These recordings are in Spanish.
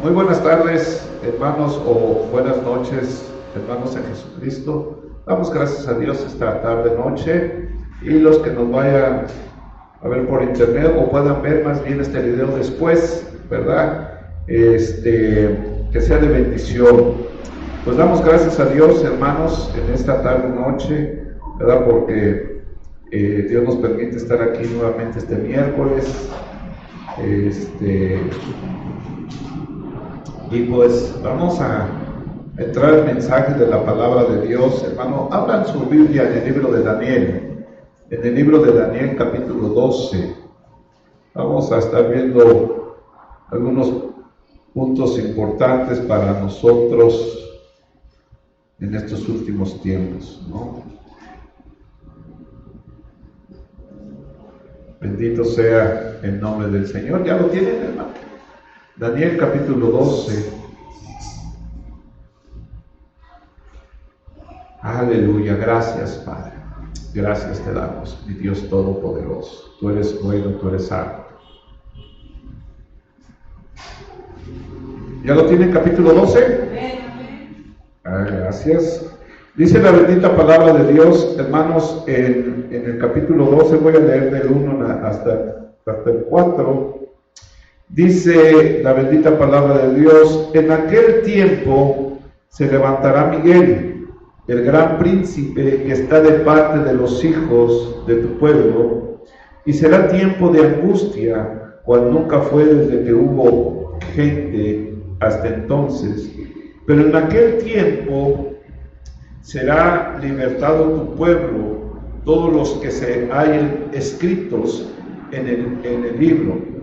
Muy buenas tardes, hermanos, o buenas noches, hermanos en Jesucristo. Damos gracias a Dios esta tarde, noche, y los que nos vayan a ver por internet o puedan ver más bien este video después, ¿verdad? Que sea de bendición. Pues damos gracias a Dios, hermanos, en esta tarde, noche, ¿verdad? Porque Dios nos permite estar aquí nuevamente este miércoles. Y pues vamos a entrar al mensaje de la palabra de Dios, hermano. Abran su Biblia en el libro de Daniel, capítulo 12. Vamos a estar viendo algunos puntos importantes para nosotros en estos últimos tiempos, ¿no? Bendito sea el nombre del Señor. ¿Ya lo tienen, hermano? Daniel capítulo 12. Aleluya, gracias Padre. Gracias te damos, mi Dios Todopoderoso. Tú eres bueno, tú eres santo. ¿Ya lo tienen capítulo 12? Gracias. Dice la bendita palabra de Dios, hermanos, en el capítulo 12, voy a leer del 1 hasta el 4. Dice la bendita palabra de Dios: en aquel tiempo se levantará Miguel, el gran príncipe que está de parte de los hijos de tu pueblo, y será tiempo de angustia, cual nunca fue desde que hubo gente hasta entonces. Pero en aquel tiempo será libertado tu pueblo, todos los que se hallen escritos en el libro.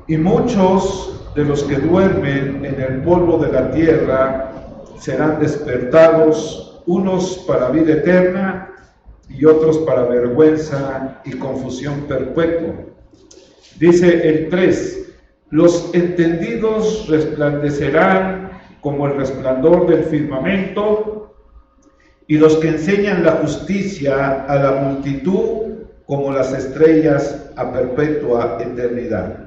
Y muchos de los que duermen en el polvo de la tierra serán despertados, unos para vida eterna y otros para vergüenza y confusión perpetua. Dice el 3, los entendidos resplandecerán como el resplandor del firmamento, y los que enseñan la justicia a la multitud como las estrellas a perpetua eternidad.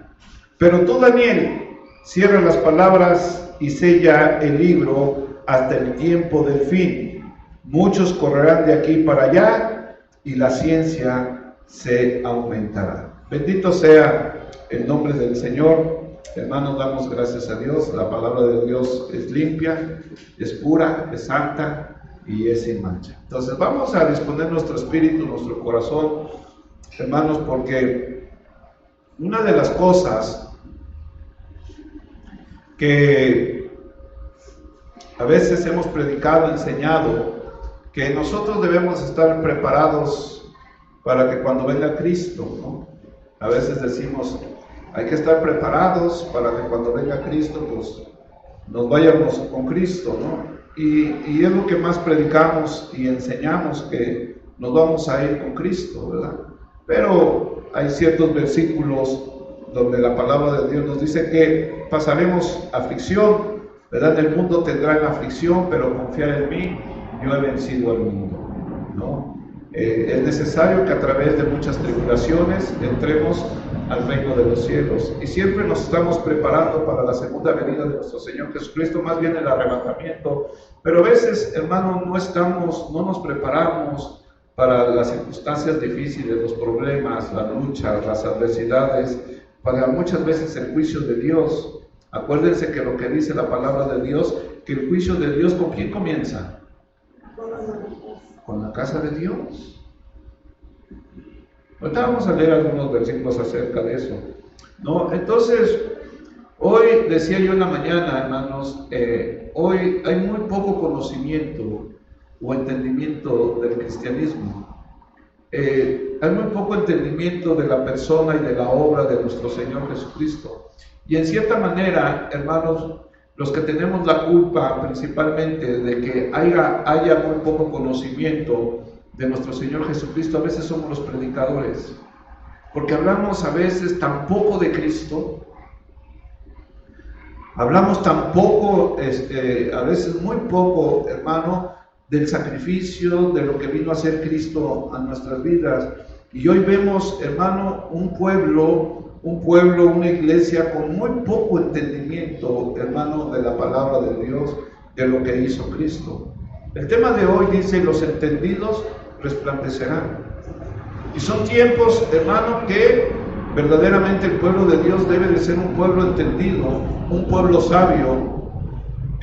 Pero tú, Daniel, cierra las palabras y sella el libro hasta el tiempo del fin. Muchos correrán de aquí para allá y la ciencia se aumentará. Bendito sea el nombre del Señor. Hermanos, damos gracias a Dios. La palabra de Dios es limpia, es pura, es santa y es sin mancha. Entonces vamos a disponer nuestro espíritu, nuestro corazón, hermanos, porque una de las cosas que a veces hemos predicado, enseñado, que nosotros debemos estar preparados para que cuando venga Cristo, ¿no? A veces decimos, hay que estar preparados para que cuando venga Cristo, pues nos vayamos con Cristo, ¿no? Y es lo que más predicamos y enseñamos, que nos vamos a ir con Cristo, ¿verdad? Pero hay ciertos versículos donde la palabra de Dios nos dice que pasaremos aflicción, ¿verdad? En el mundo tendrán aflicción, pero confiar en mí, yo he vencido al mundo, ¿no? Es necesario que a través de muchas tribulaciones entremos al reino de los cielos, y siempre nos estamos preparando para la segunda venida de nuestro Señor Jesucristo, más bien el arrebatamiento. Pero a veces, hermano, no nos preparamos para las circunstancias difíciles, los problemas, las luchas, las adversidades, para muchas veces el juicio de Dios. Acuérdense que lo que dice la palabra de Dios, que el juicio de Dios, ¿con quién comienza? Con la casa de Dios. Ahorita vamos a leer algunos versículos acerca de eso, ¿no? Entonces, hoy decía yo en la mañana, hermanos, hoy hay muy poco conocimiento o entendimiento del cristianismo. Hay muy poco entendimiento de la persona y de la obra de nuestro Señor Jesucristo. Y en cierta manera, hermanos, los que tenemos la culpa principalmente de que haya muy poco conocimiento de nuestro Señor Jesucristo, a veces somos los predicadores, porque hablamos a veces tan poco de Cristo, hablamos tan poco, a veces muy poco, hermano, del sacrificio, de lo que vino a hacer Cristo a nuestras vidas. Y hoy vemos, hermano, un pueblo un pueblo, una iglesia con muy poco entendimiento, hermano, de la palabra de Dios, de lo que hizo Cristo. El tema de hoy dice: los entendidos resplandecerán. Y son tiempos, hermano, que verdaderamente el pueblo de Dios debe de ser un pueblo entendido, un pueblo sabio,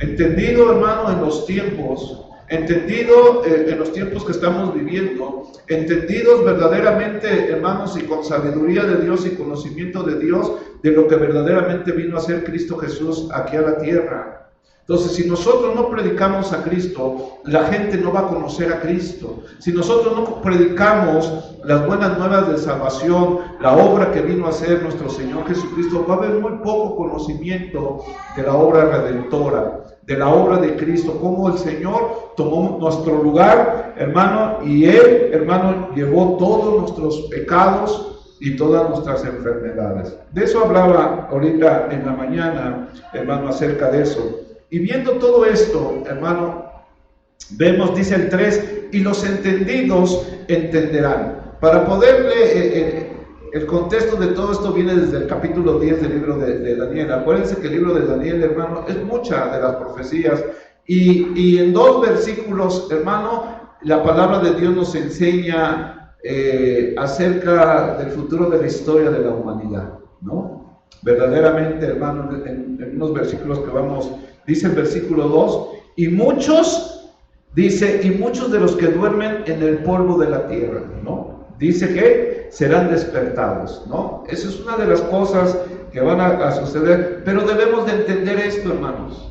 entendido, hermano, en los tiempos, entendido en los tiempos que estamos viviendo, entendidos verdaderamente, hermanos, y con sabiduría de Dios y conocimiento de Dios, de lo que verdaderamente vino a hacer Cristo Jesús aquí a la tierra. Entonces, si nosotros no predicamos a Cristo, la gente no va a conocer a Cristo. Si nosotros no predicamos las buenas nuevas de salvación, la obra que vino a hacer nuestro Señor Jesucristo, va a haber muy poco conocimiento de la obra redentora, de la obra de Cristo, cómo el Señor tomó nuestro lugar, hermano, y Él, hermano, llevó todos nuestros pecados y todas nuestras enfermedades. De eso hablaba ahorita en la mañana, hermano, acerca de eso. Y viendo todo esto, hermano, vemos, dice el 3, y los entendidos entenderán. Para poderle, el contexto de todo esto viene desde el capítulo 10 del libro de Daniel. Acuérdense que el libro de Daniel, hermano, es mucha de las profecías. Y en 2 versículos, hermano, la palabra de Dios nos enseña acerca del futuro de la historia de la humanidad, ¿no? Verdaderamente, hermano, en unos versículos que vamos, dice el versículo 2, y muchos de los que duermen en el polvo de la tierra, ¿no? Dice que serán despertados, ¿no? Esa es una de las cosas que van a suceder, pero debemos de entender esto, hermanos.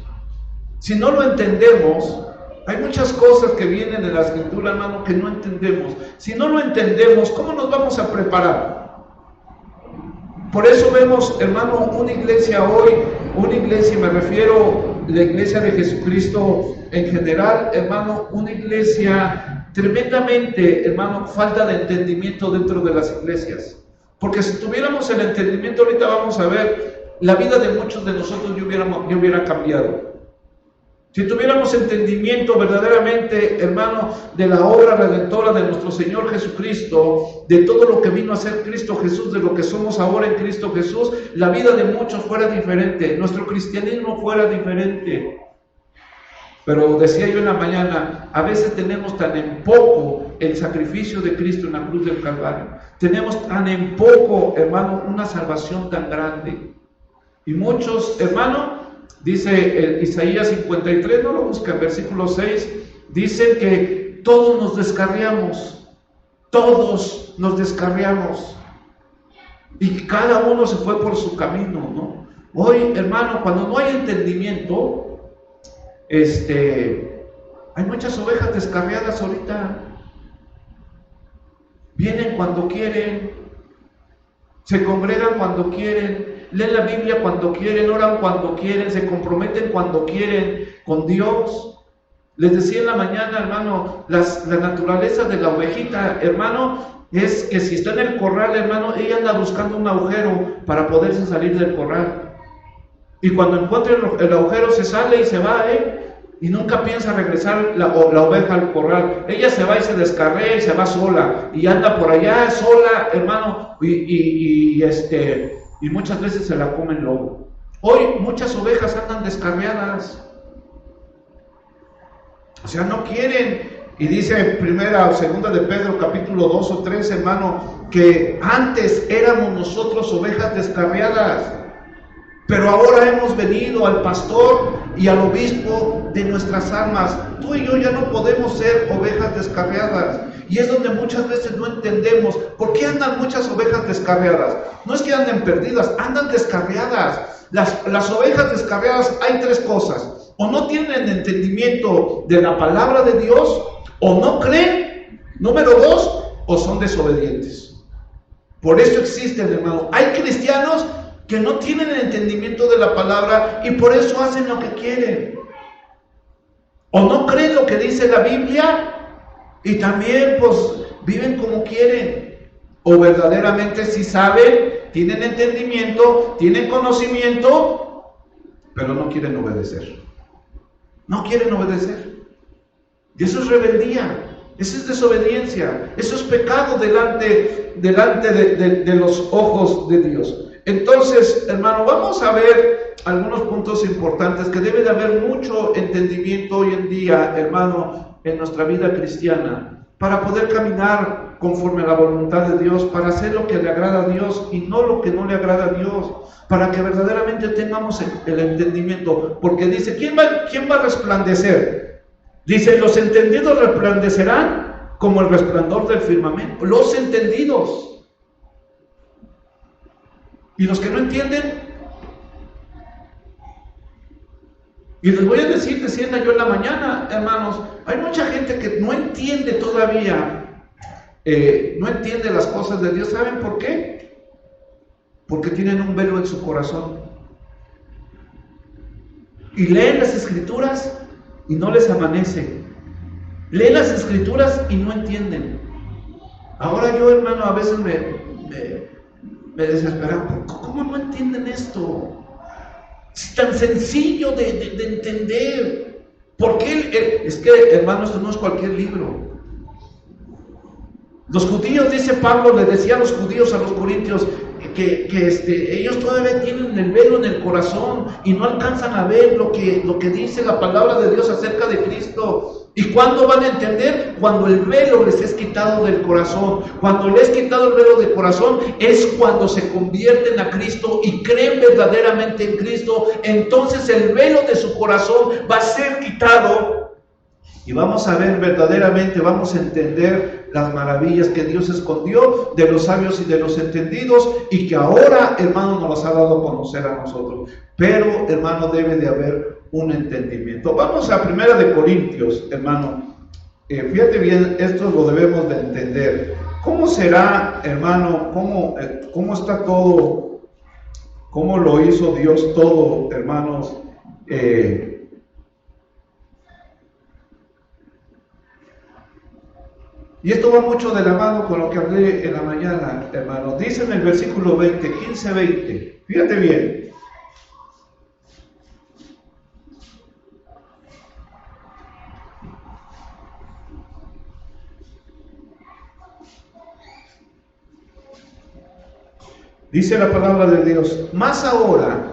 Si no lo entendemos, hay muchas cosas que vienen en la Escritura, hermano, que no entendemos. Si no lo entendemos, ¿cómo nos vamos a preparar? Por eso vemos, hermano, una iglesia hoy, una iglesia, me refiero a la iglesia de Jesucristo en general, hermano, una iglesia tremendamente, hermano, falta de entendimiento dentro de las iglesias. Porque si tuviéramos el entendimiento, ahorita vamos a ver, la vida de muchos de nosotros ya hubiera cambiado. Si tuviéramos entendimiento verdaderamente, hermano, de la obra redentora de nuestro Señor Jesucristo, de todo lo que vino a hacer Cristo Jesús, de lo que somos ahora en Cristo Jesús, la vida de muchos fuera diferente, nuestro cristianismo fuera diferente. Pero decía yo en la mañana, a veces tenemos tan en poco el sacrificio de Cristo en la cruz del Calvario. Tenemos tan en poco, hermano, una salvación tan grande. Y muchos, hermano, dice Isaías 53, no lo buscan, versículo 6, dice que todos nos descarriamos, y cada uno se fue por su camino, ¿no? Hoy, hermano, cuando no hay entendimiento, hay muchas ovejas descarriadas ahorita, vienen cuando quieren, se congregan cuando quieren, leen la Biblia cuando quieren, oran cuando quieren, se comprometen cuando quieren con Dios. Les decía en la mañana, hermano, la naturaleza de la ovejita, hermano, es que si está en el corral, hermano, ella anda buscando un agujero para poderse salir del corral. Y cuando encuentra el agujero se sale y se va, y nunca piensa regresar la oveja al corral. Ella se va y se descarrea y se va sola, y anda por allá sola, hermano, y muchas veces se la come el lobo. Hoy muchas ovejas andan descarriadas, o sea, no quieren. Y dice primera o segunda de Pedro, capítulo 2 o 3, hermano, que antes éramos nosotros ovejas descarriadas, pero ahora hemos venido al pastor y al obispo de nuestras almas. Tú y yo ya no podemos ser ovejas descarriadas. Y es donde muchas veces no entendemos por qué andan muchas ovejas descarriadas. No es que anden perdidas, andan descarriadas. Las ovejas descarriadas, hay 3 cosas: o no tienen entendimiento de la palabra de Dios, o no creen, número 2, o son desobedientes. Por eso existen, hermano, hay cristianos que no tienen el entendimiento de la palabra y por eso hacen lo que quieren. O no creen lo que dice la Biblia y también pues viven como quieren. O verdaderamente sí saben, tienen entendimiento, tienen conocimiento, pero no quieren obedecer. No quieren obedecer. Y eso es rebeldía, eso es desobediencia, eso es pecado delante de los ojos de Dios. Entonces, hermano, vamos a ver algunos puntos importantes que debe de haber mucho entendimiento hoy en día, hermano, en nuestra vida cristiana, para poder caminar conforme a la voluntad de Dios, para hacer lo que le agrada a Dios y no lo que no le agrada a Dios, para que verdaderamente tengamos el entendimiento, porque dice, ¿quién va a resplandecer? Dice, los entendidos resplandecerán como el resplandor del firmamento, los entendidos. Y los que no entienden, y les voy a decir, decía yo en la mañana, hermanos, hay mucha gente que no entiende todavía, no entiende las cosas de Dios. ¿Saben por qué? Porque tienen un velo en su corazón. Y leen las escrituras y no les amanece. Leen las escrituras y no entienden. Ahora yo, hermano, a veces me desesperan. ¿Cómo no entienden esto? Es tan sencillo de entender. ¿Por qué? Es que, hermano, esto no es cualquier libro. Los judíos, dice Pablo, le decía a los judíos, a los corintios, que ellos todavía tienen el velo en el corazón y no alcanzan a ver lo que dice la palabra de Dios acerca de Cristo. ¿Y cuándo van a entender? Cuando el velo les es quitado del corazón. Cuando les es quitado el velo del corazón es cuando se convierten a Cristo y creen verdaderamente en Cristo. Entonces el velo de su corazón va a ser quitado y vamos a ver verdaderamente, vamos a entender las maravillas que Dios escondió de los sabios y de los entendidos y que ahora, hermano, nos las ha dado a conocer a nosotros. Pero, hermano, debe de haber un entendimiento. Vamos a 1 de Corintios, hermano. Fíjate bien, esto lo debemos de entender. ¿Cómo será, hermano? ¿Cómo está todo? ¿Cómo lo hizo Dios todo, hermanos? Y esto va mucho de la mano con lo que hablé en la mañana, hermano. Dice en el versículo 20, 15-20. Fíjate bien. Dice la palabra de Dios, más ahora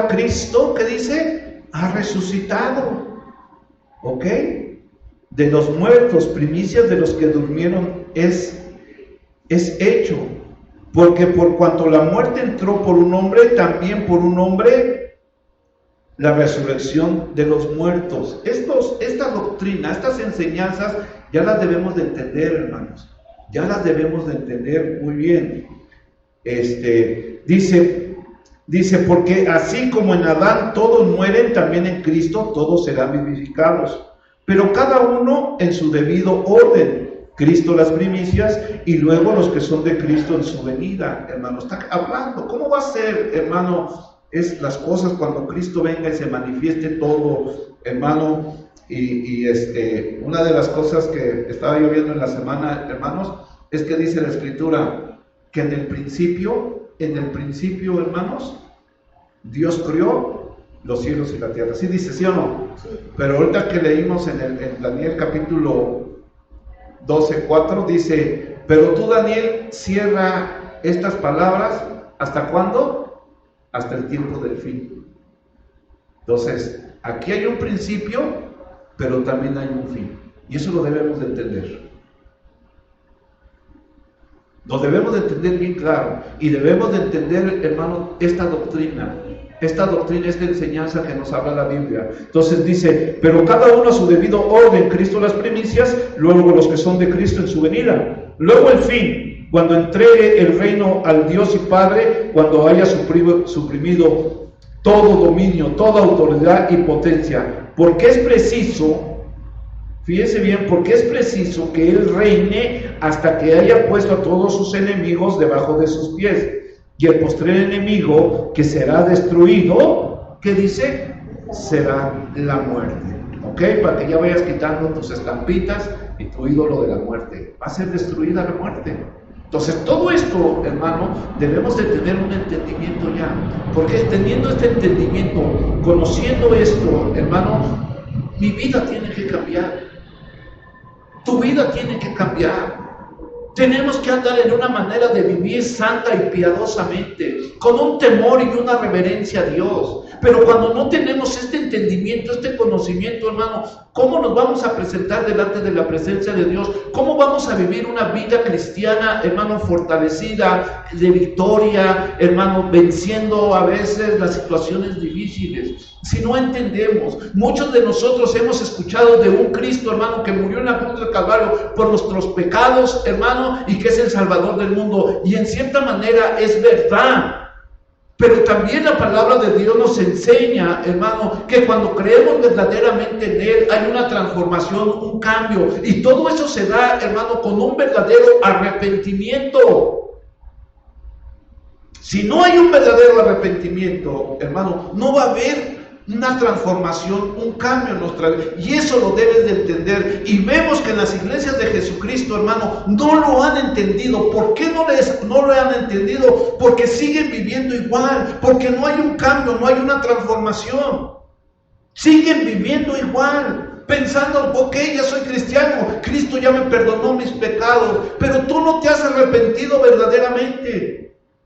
Cristo, ¿qué dice? Ha resucitado. ¿Ok? De los muertos, primicias de los que durmieron es hecho. Porque por cuanto la muerte entró por un hombre, también por un hombre la resurrección de los muertos. Esta doctrina, estas enseñanzas, ya las debemos de entender, hermanos. Ya las debemos de entender muy bien. Dice, porque así como en Adán todos mueren, también en Cristo todos serán vivificados. Pero cada uno en su debido orden. Cristo las primicias y luego los que son de Cristo en su venida. Hermano, está hablando. ¿Cómo va a ser, hermano, las cosas cuando Cristo venga y se manifieste todo, hermano? Y una de las cosas que estaba yo viendo en la semana, hermanos, es que dice la Escritura que en el principio, hermanos, Dios creó los cielos y la tierra. ¿Sí dice, sí o no? Sí. Pero ahorita que leímos en Daniel capítulo 12:4 dice, pero tú, Daniel, cierra estas palabras, ¿hasta cuándo? Hasta el tiempo del fin. Entonces, aquí hay un principio, pero también hay un fin. Y eso lo debemos de entender. Lo debemos de entender bien claro. Y debemos de entender, hermano, esta doctrina, esta enseñanza que nos habla la Biblia. Entonces dice, pero cada uno a su debido orden, Cristo las primicias, luego los que son de Cristo en su venida, luego el fin, cuando entregue el reino al Dios y Padre, cuando haya suprimido todo dominio, toda autoridad y potencia, porque es preciso, fíjese bien, porque es preciso que Él reine hasta que haya puesto a todos sus enemigos debajo de sus pies. Y el postrer enemigo que será destruido, ¿qué dice? Será la muerte. ¿Ok? Para que ya vayas quitando tus estampitas y tu ídolo de la muerte. Va a ser destruida la muerte. Entonces, todo esto, hermano, debemos de tener un entendimiento ya. Porque teniendo este entendimiento, conociendo esto, hermano, mi vida tiene que cambiar. Tu vida tiene que cambiar. Tenemos que andar en una manera de vivir santa y piadosamente, con un temor y una reverencia a Dios. Pero cuando no tenemos este entendimiento, este conocimiento, hermano, ¿cómo nos vamos a presentar delante de la presencia de Dios? ¿Cómo vamos a vivir una vida cristiana, hermano, fortalecida, de victoria, hermano, venciendo a veces las situaciones difíciles? Si no entendemos, muchos de nosotros hemos escuchado de un Cristo, hermano, que murió en la cruz del Calvario por nuestros pecados, hermano, y que es el Salvador del mundo. Y en cierta manera es verdad. Pero también la palabra de Dios nos enseña, hermano, que cuando creemos verdaderamente en Él, hay una transformación, un cambio. Y todo eso se da, hermano, con un verdadero arrepentimiento. Si no hay un verdadero arrepentimiento, hermano, no va a haber una transformación, un cambio en nuestra vida. Y eso lo debes de entender. Y vemos que en las iglesias de Jesucristo, hermano, no lo han entendido. ¿Por qué no lo han entendido? Porque siguen viviendo igual. Porque no hay un cambio, no hay una transformación. Siguen viviendo igual. Pensando, ok, ya soy cristiano. Cristo ya me perdonó mis pecados. Pero tú no te has arrepentido verdaderamente.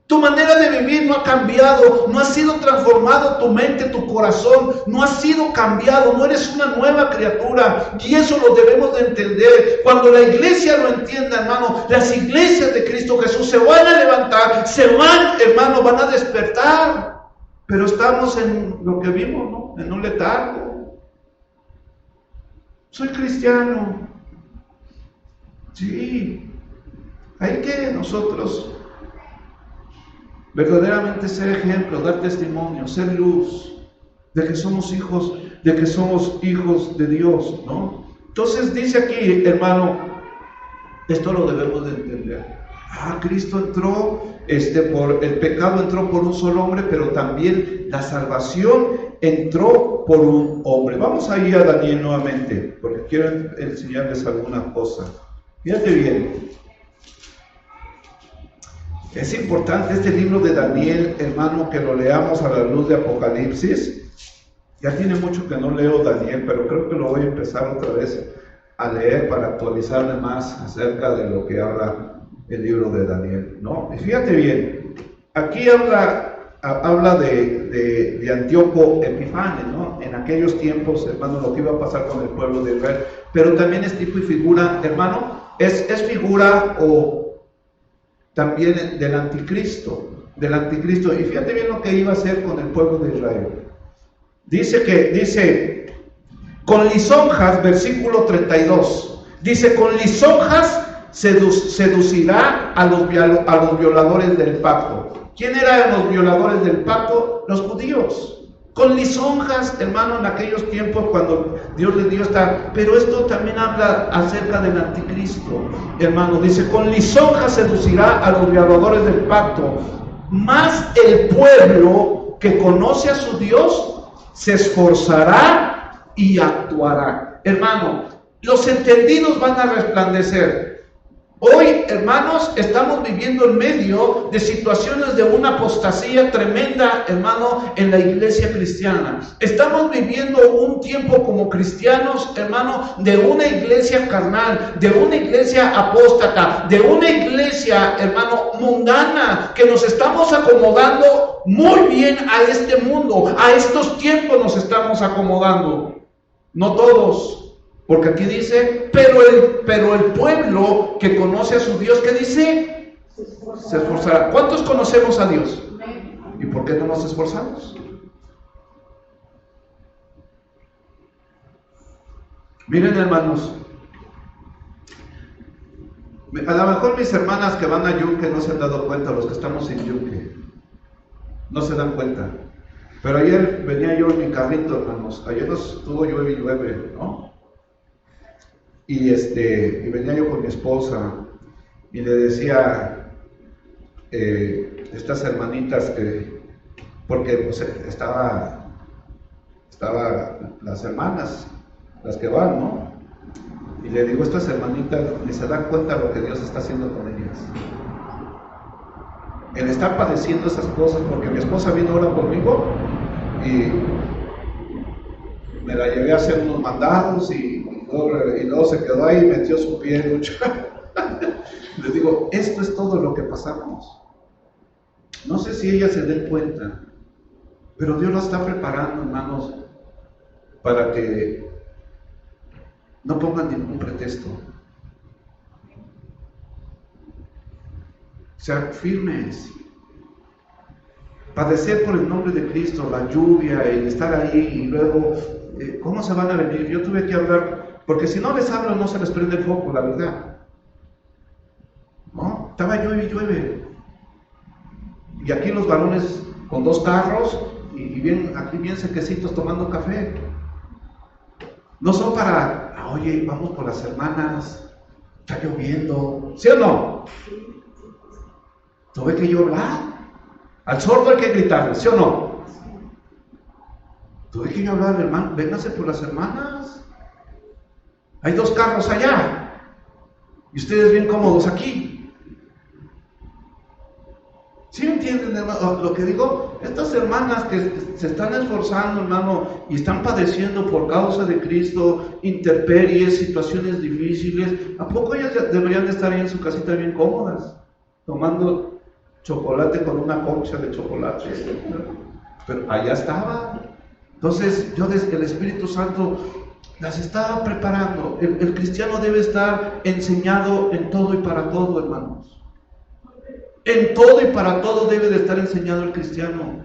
Tu manera de vivir no ha cambiado, no ha sido transformado tu mente, tu corazón, no ha sido cambiado, no eres una nueva criatura. Y eso lo debemos de entender. Cuando la iglesia lo entienda, hermano, las iglesias de Cristo Jesús se van a levantar, se van, hermano, van a despertar. Pero estamos en lo que vimos, ¿no? En un letargo. Soy cristiano. Sí. Hay que nosotros verdaderamente ser ejemplo, dar testimonio, ser luz de que somos hijos, de Dios, ¿no? Entonces dice aquí, hermano, esto lo debemos de entender. Cristo entró, por el pecado entró por un solo hombre, pero también la salvación entró por un hombre. Vamos a ir a Daniel nuevamente, porque quiero enseñarles alguna cosa. Fíjate bien. Es importante este libro de Daniel, hermano, que lo leamos a la luz de Apocalipsis. Ya tiene mucho que no leo Daniel, pero creo que lo voy a empezar otra vez a leer para actualizarme más acerca de lo que habla el libro de Daniel, ¿no? Y fíjate bien, aquí habla de Antíoco Epifanes, ¿no? En aquellos tiempos, hermano, lo que iba a pasar con el pueblo de Israel, pero también es tipo y figura, hermano, es figura o también del anticristo, y fíjate bien lo que iba a hacer con el pueblo de Israel. Dice, con lisonjas, versículo 32, dice, con lisonjas seducirá a los violadores del pacto. ¿Quién eran los violadores del pacto? Los judíos. Con lisonjas, hermano, en aquellos tiempos cuando Dios les dio pero esto también habla acerca del anticristo, hermano. Dice, con lisonjas seducirá a los violadores del pacto, mas el pueblo que conoce a su Dios se esforzará y actuará. Hermano, los entendidos van a resplandecer. Hoy, hermanos, estamos viviendo en medio de situaciones de una apostasía tremenda, hermano, en la iglesia cristiana. Estamos viviendo un tiempo como cristianos, hermano, de una iglesia carnal, de una iglesia apóstata, de una iglesia, hermano, mundana, que nos estamos acomodando muy bien a este mundo, a estos tiempos nos estamos acomodando. No todos. Porque aquí dice, pero el pueblo que conoce a su Dios, ¿qué dice? Se esforzará. ¿Cuántos conocemos a Dios? ¿Y por qué no nos esforzamos? Miren, hermanos, a lo mejor mis hermanas que van a Yunque no se han dado cuenta, los que estamos en Yunque, no se dan cuenta. Pero ayer venía yo en mi carrito, hermanos, ayer nos estuvo llueve y llueve, ¿no? Y venía yo con mi esposa y le decía estas hermanitas porque pues, estaba las hermanas, las que van, ¿no? Y le digo, estas hermanitas ni se dan cuenta de lo que Dios está haciendo con ellas. Él está padeciendo esas cosas porque mi esposa vino ahora conmigo y me la llevé a hacer unos mandados y luego se quedó ahí y metió su pie en un charco. Les digo, esto es todo lo que pasamos. No sé si ellas se den cuenta, pero Dios lo está preparando, hermanos, para que no pongan ningún pretexto. Sean firmes. Padecer por el nombre de Cristo, la lluvia, el estar ahí y luego, ¿cómo se van a venir? Yo tuve que hablar, porque si no les hablo no se les prende el foco, la verdad. ¿No? Estaba llueve y llueve. Y aquí los varones con 2 carros y bien, aquí bien sequecitos tomando café. No son para, oye, vamos por las hermanas, está lloviendo, ¿sí o no? Tuve que yo hablar. Al sordo hay que gritarle, ¿sí o no? Tuve que yo hablar, hermano, vénganse por las hermanas. Hay 2 carros allá. Y ustedes bien cómodos aquí. ¿Sí me entienden, hermano? Lo que digo, estas hermanas que se están esforzando, hermano, y están padeciendo por causa de Cristo, intemperies, situaciones difíciles, ¿a poco ellas deberían de estar ahí en su casita bien cómodas, tomando chocolate con una concha de chocolate? Pero allá estaba. Entonces, el Espíritu Santo las estaba preparando. El cristiano debe estar enseñado en todo y para todo, hermanos. En todo y para todo debe de estar enseñado el cristiano.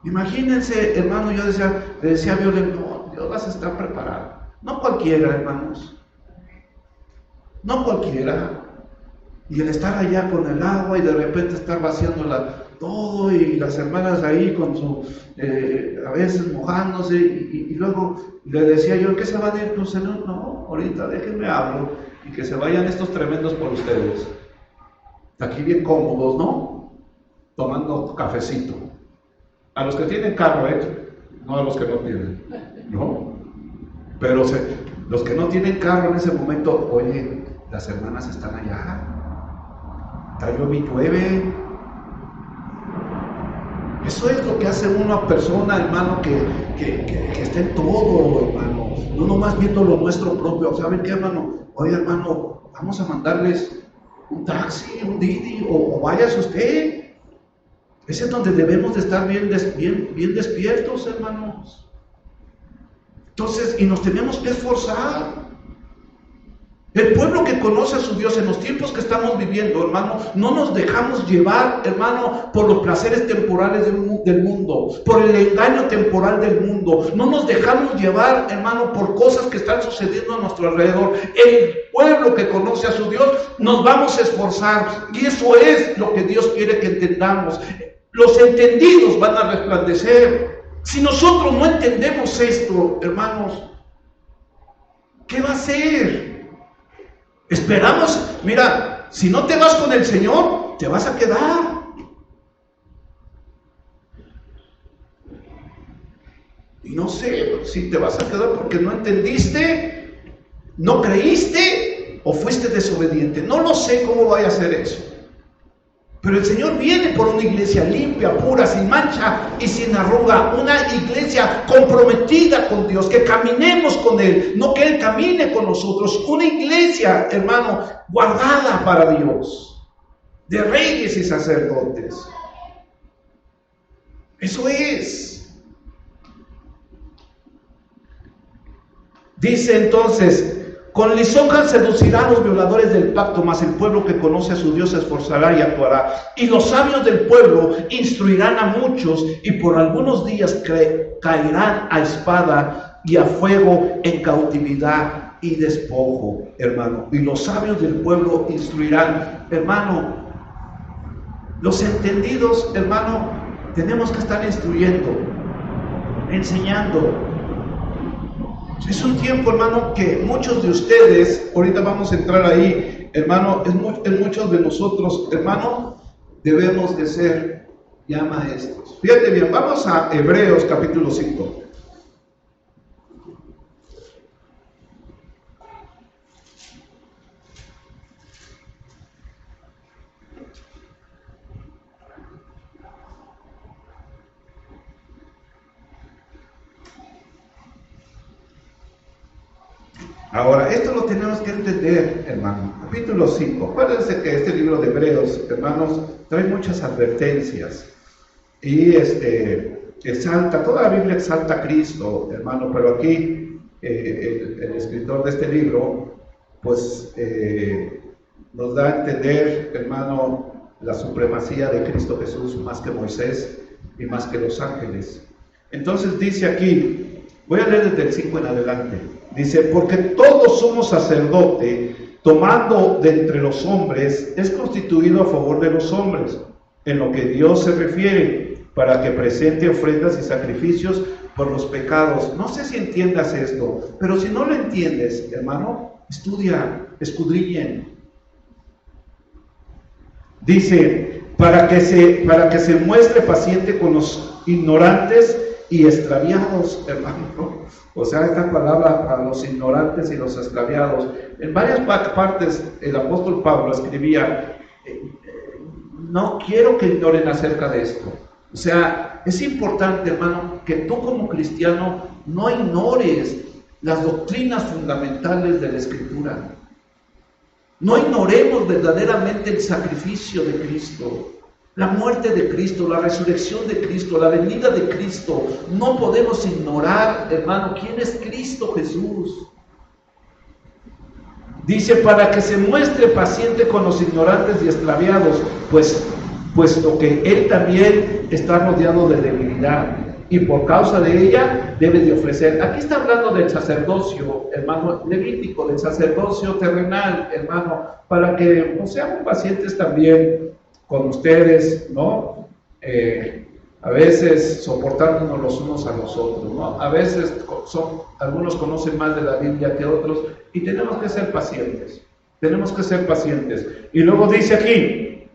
Imagínense, hermano, yo le decía a Violet, no, Dios las está preparando. No cualquiera, hermanos. No cualquiera. Y el estar allá con el agua y de repente estar vaciándola todo y las hermanas ahí con su, a veces mojándose y luego le decía yo, ¿qué se van a ir tu Señor? No, ahorita déjenme hablo y que se vayan estos tremendos por ustedes. Aquí bien cómodos, ¿no? Tomando cafecito. A los que tienen carro, no a los que no tienen, ¿no? Pero los que no tienen carro en ese momento, oye, las hermanas están allá. Está llueve. Eso es lo que hace una persona, hermano, que está en todo, hermano. No nomás viendo lo nuestro propio. ¿Saben qué, hermano? Oye, hermano, vamos a mandarles un taxi, un Didi, o váyase usted. Ese es donde debemos de estar bien despiertos, hermanos. Entonces, y nos tenemos que esforzar. El pueblo que conoce a su Dios en los tiempos que estamos viviendo, hermano, no nos dejamos llevar, hermano, por los placeres temporales del mundo, por el engaño temporal del mundo. No nos dejamos llevar, hermano, por cosas que están sucediendo a nuestro alrededor. El pueblo que conoce a su Dios, nos vamos a esforzar. Y eso es lo que Dios quiere que entendamos. Los entendidos van a resplandecer. Si nosotros no entendemos esto, hermanos, ¿qué va a ser? Esperamos, mira, si no te vas con el Señor, te vas a quedar. Y no sé si te vas a quedar porque no entendiste, no creíste o fuiste desobediente. No lo sé cómo vaya a ser eso. Pero el Señor viene por una iglesia limpia, pura, sin mancha y sin arruga. Una iglesia comprometida con Dios, que caminemos con Él, no que Él camine con nosotros. Una iglesia, hermano, guardada para Dios, de reyes y sacerdotes. Eso es. Dice entonces, con lisonjas seducirá a los violadores del pacto, mas el pueblo que conoce a su Dios se esforzará y actuará. Y los sabios del pueblo instruirán a muchos, y por algunos días caerán a espada y a fuego en cautividad y despojo, hermano. Y los sabios del pueblo instruirán, hermano. Los entendidos, hermano, tenemos que estar instruyendo, enseñando. Es un tiempo, hermano, que muchos de ustedes, ahorita vamos a entrar ahí, hermano, en muchos de nosotros, hermano, debemos de ser ya maestros. Fíjate bien, vamos a Hebreos capítulo 5. Ahora, esto lo tenemos que entender, hermano. Capítulo 5. Acuérdense que este libro de Hebreos, hermanos, trae muchas advertencias. Y exalta, toda la Biblia exalta a Cristo, hermano, pero aquí el escritor de este libro, pues nos da a entender, hermano, la supremacía de Cristo Jesús más que Moisés y más que los ángeles. Entonces dice aquí, voy a leer desde el 5 en adelante, dice, porque todo sumo sacerdote, tomando de entre los hombres, es constituido a favor de los hombres, en lo que Dios se refiere, para que presente ofrendas y sacrificios por los pecados. No sé si entiendas esto, pero si no lo entiendes, hermano, estudia, escudriñen. Dice, para que se muestre paciente con los ignorantes y extraviados, hermano. O sea, esta palabra a los ignorantes y los extraviados. En varias partes el apóstol Pablo escribía, no quiero que ignoren acerca de esto. O sea, es importante, hermano, que tú como cristiano no ignores las doctrinas fundamentales de la Escritura. No ignoremos verdaderamente el sacrificio de Cristo, la muerte de Cristo, la resurrección de Cristo, la venida de Cristo. No podemos ignorar, hermano, quién es Cristo Jesús. Dice, para que se muestre paciente con los ignorantes y extraviados, puesto que él también está rodeado de debilidad, y por causa de ella debe de ofrecer. Aquí está hablando del sacerdocio, hermano, levítico, del sacerdocio terrenal, hermano, para que seamos pacientes también con ustedes, ¿no? A veces soportándonos los unos a los otros, ¿no? A veces algunos conocen más de la Biblia que otros, y tenemos que ser pacientes, Y luego dice aquí,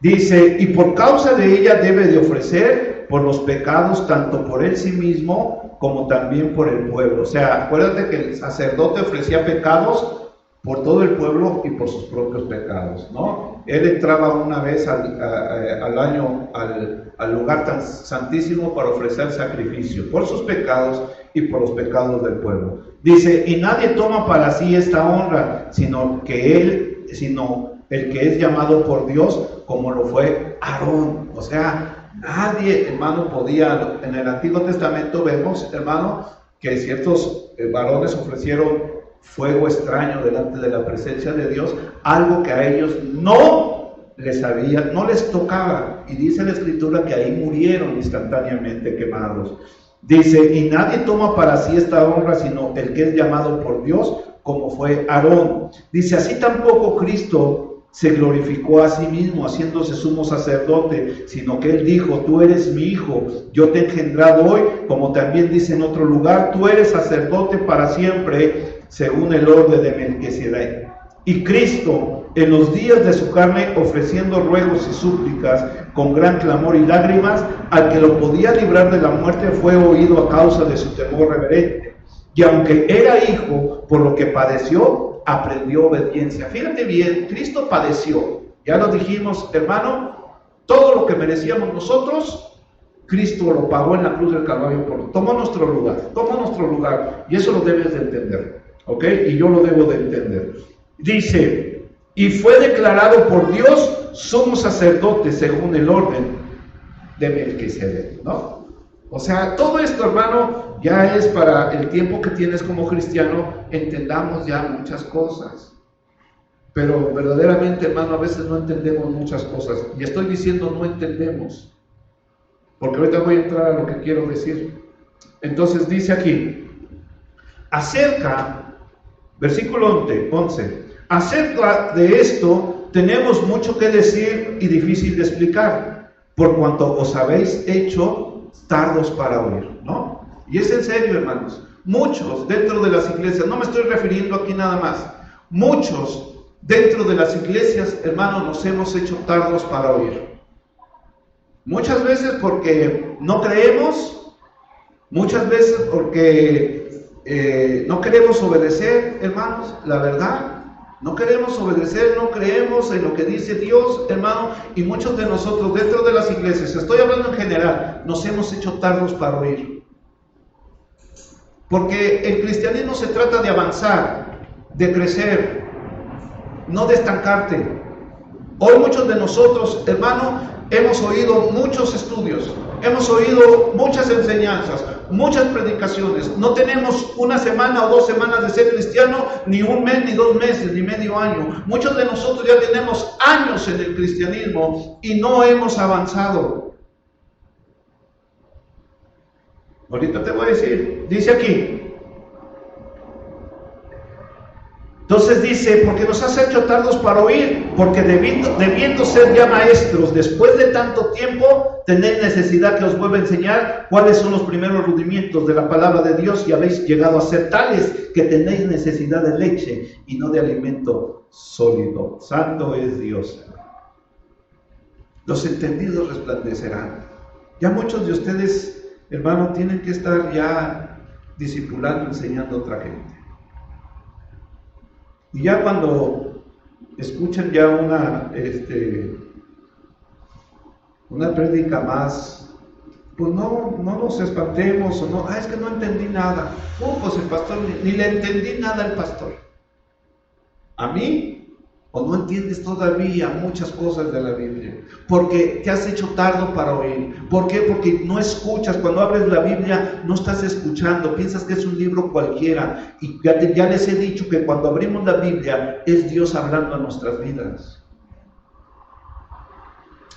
dice, y por causa de ella debe de ofrecer por los pecados, tanto por él sí mismo, como también por el pueblo. O sea, acuérdate que el sacerdote ofrecía pecados por todo el pueblo y por sus propios pecados, ¿no? Él entraba una vez al año al lugar tan santísimo para ofrecer sacrificio por sus pecados y por los pecados del pueblo. Dice, y nadie toma para sí esta honra, sino el que es llamado por Dios, como lo fue Aarón. O sea, nadie, hermano, podía. En el Antiguo Testamento vemos, hermano, que ciertos varones ofrecieron fuego extraño delante de la presencia de Dios, algo que a ellos no les tocaba, y dice la Escritura que ahí murieron instantáneamente quemados. Dice, y nadie toma para sí esta honra, sino el que es llamado por Dios, como fue Aarón. Dice, así tampoco Cristo se glorificó a sí mismo, haciéndose sumo sacerdote, sino que él dijo, tú eres mi hijo, yo te he engendrado hoy, como también dice en otro lugar, tú eres sacerdote para siempre, según el orden de Melquisedec. Y Cristo, en los días de su carne, ofreciendo ruegos y súplicas, con gran clamor y lágrimas, al que lo podía librar de la muerte, fue oído a causa de su temor reverente. Y aunque era hijo, por lo que padeció, aprendió obediencia. Fíjate bien, Cristo padeció. Ya lo dijimos, hermano, todo lo que merecíamos nosotros, Cristo lo pagó en la cruz del Calvario, tomó nuestro lugar, y eso lo debes de entender, ¿ok? Y yo lo debo de entender. Dice, y fue declarado por Dios sumo sacerdote según el orden de Melquisedec, ¿no? O sea, todo esto, hermano, ya es para el tiempo que tienes como cristiano, entendamos ya muchas cosas. Pero verdaderamente, hermano, a veces no entendemos muchas cosas. Y estoy diciendo no entendemos, porque ahorita voy a entrar a lo que quiero decir. Entonces dice aquí, versículo 11, acerca de esto tenemos mucho que decir y difícil de explicar, por cuanto os habéis hecho tardos para oír, ¿no? Y es en serio, hermanos. Muchos dentro de las iglesias, no me estoy refiriendo aquí nada más, muchos dentro de las iglesias, hermanos, nos hemos hecho tardos para oír. Muchas veces porque no creemos, muchas veces porque no queremos obedecer, hermanos, la verdad. No queremos obedecer, no creemos en lo que dice Dios, hermano, y muchos de nosotros dentro de las iglesias, estoy hablando en general, nos hemos hecho tardos para oír. Porque el cristianismo se trata de avanzar, de crecer, no de estancarte. Hoy muchos de nosotros, hermano, hemos oído muchos estudios, hemos oído muchas enseñanzas, muchas predicaciones. No tenemos una semana o 2 semanas de ser cristiano, ni un mes, ni 2 meses, ni medio año. Muchos de nosotros ya tenemos años en el cristianismo y no hemos avanzado. Ahorita te voy a decir, dice aquí. Entonces dice, porque nos has hecho tardos para oír, porque debiendo ser ya maestros, después de tanto tiempo, tenéis necesidad que os vuelva a enseñar cuáles son los primeros rudimentos de la palabra de Dios, y habéis llegado a ser tales que tenéis necesidad de leche y no de alimento sólido. Santo es Dios. Los entendidos resplandecerán. Ya muchos de ustedes, hermano, tienen que estar ya discipulando, enseñando a otra gente. Y ya cuando escuchan ya una prédica más, pues no nos espantemos, o no, es que no entendí nada. Pues el pastor, ni le entendí nada al pastor. A mí, o no entiendes todavía muchas cosas de la Biblia, porque te has hecho tardo para oír. ¿Por qué? Porque no escuchas. Cuando abres la Biblia no estás escuchando, piensas que es un libro cualquiera. Y ya les he dicho que cuando abrimos la Biblia es Dios hablando a nuestras vidas.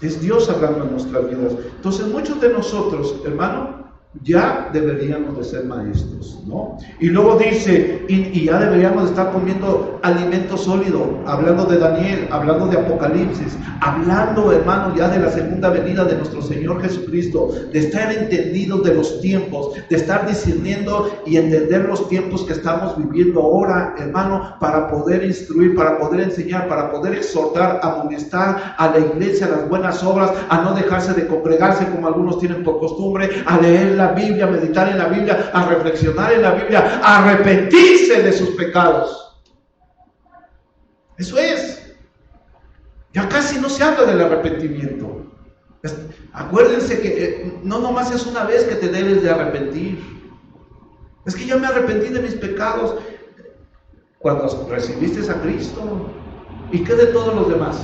Es Dios hablando a nuestras vidas. Entonces muchos de nosotros, hermano, ya deberíamos de ser maestros, ¿no? Y luego dice, y ya deberíamos de estar comiendo alimento sólido, hablando de Daniel, hablando de Apocalipsis, hablando, hermano, ya de la segunda venida de nuestro Señor Jesucristo, de estar entendidos de los tiempos, de estar discerniendo y entender los tiempos que estamos viviendo ahora, hermano, para poder instruir, para poder enseñar, para poder exhortar, amonestar a la iglesia a las buenas obras, a no dejarse de congregarse como algunos tienen por costumbre, a leer la Biblia, a meditar en la Biblia, a reflexionar en la Biblia, a arrepentirse de sus pecados. Eso es. Ya casi no se habla del arrepentimiento. Acuérdense que no nomás es una vez que te debes de arrepentir. Es que ya me arrepentí de mis pecados cuando recibiste a Cristo. ¿Y qué de todos los demás?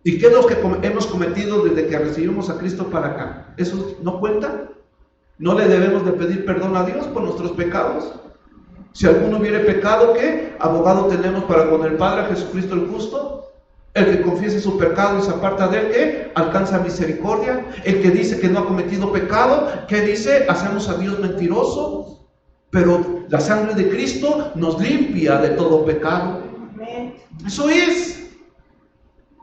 ¿Y qué es lo que hemos cometido desde que recibimos a Cristo para acá? ¿Eso no cuenta? ¿No le debemos de pedir perdón a Dios por nuestros pecados? Si alguno hubiere pecado, ¿qué? Abogado tenemos para con el Padre, Jesucristo el justo. El que confiese su pecado y se aparta de él, ¿qué? Alcanza misericordia. El que dice que no ha cometido pecado, ¿qué dice? Hacemos a Dios mentiroso. Pero la sangre de Cristo nos limpia de todo pecado. Eso es.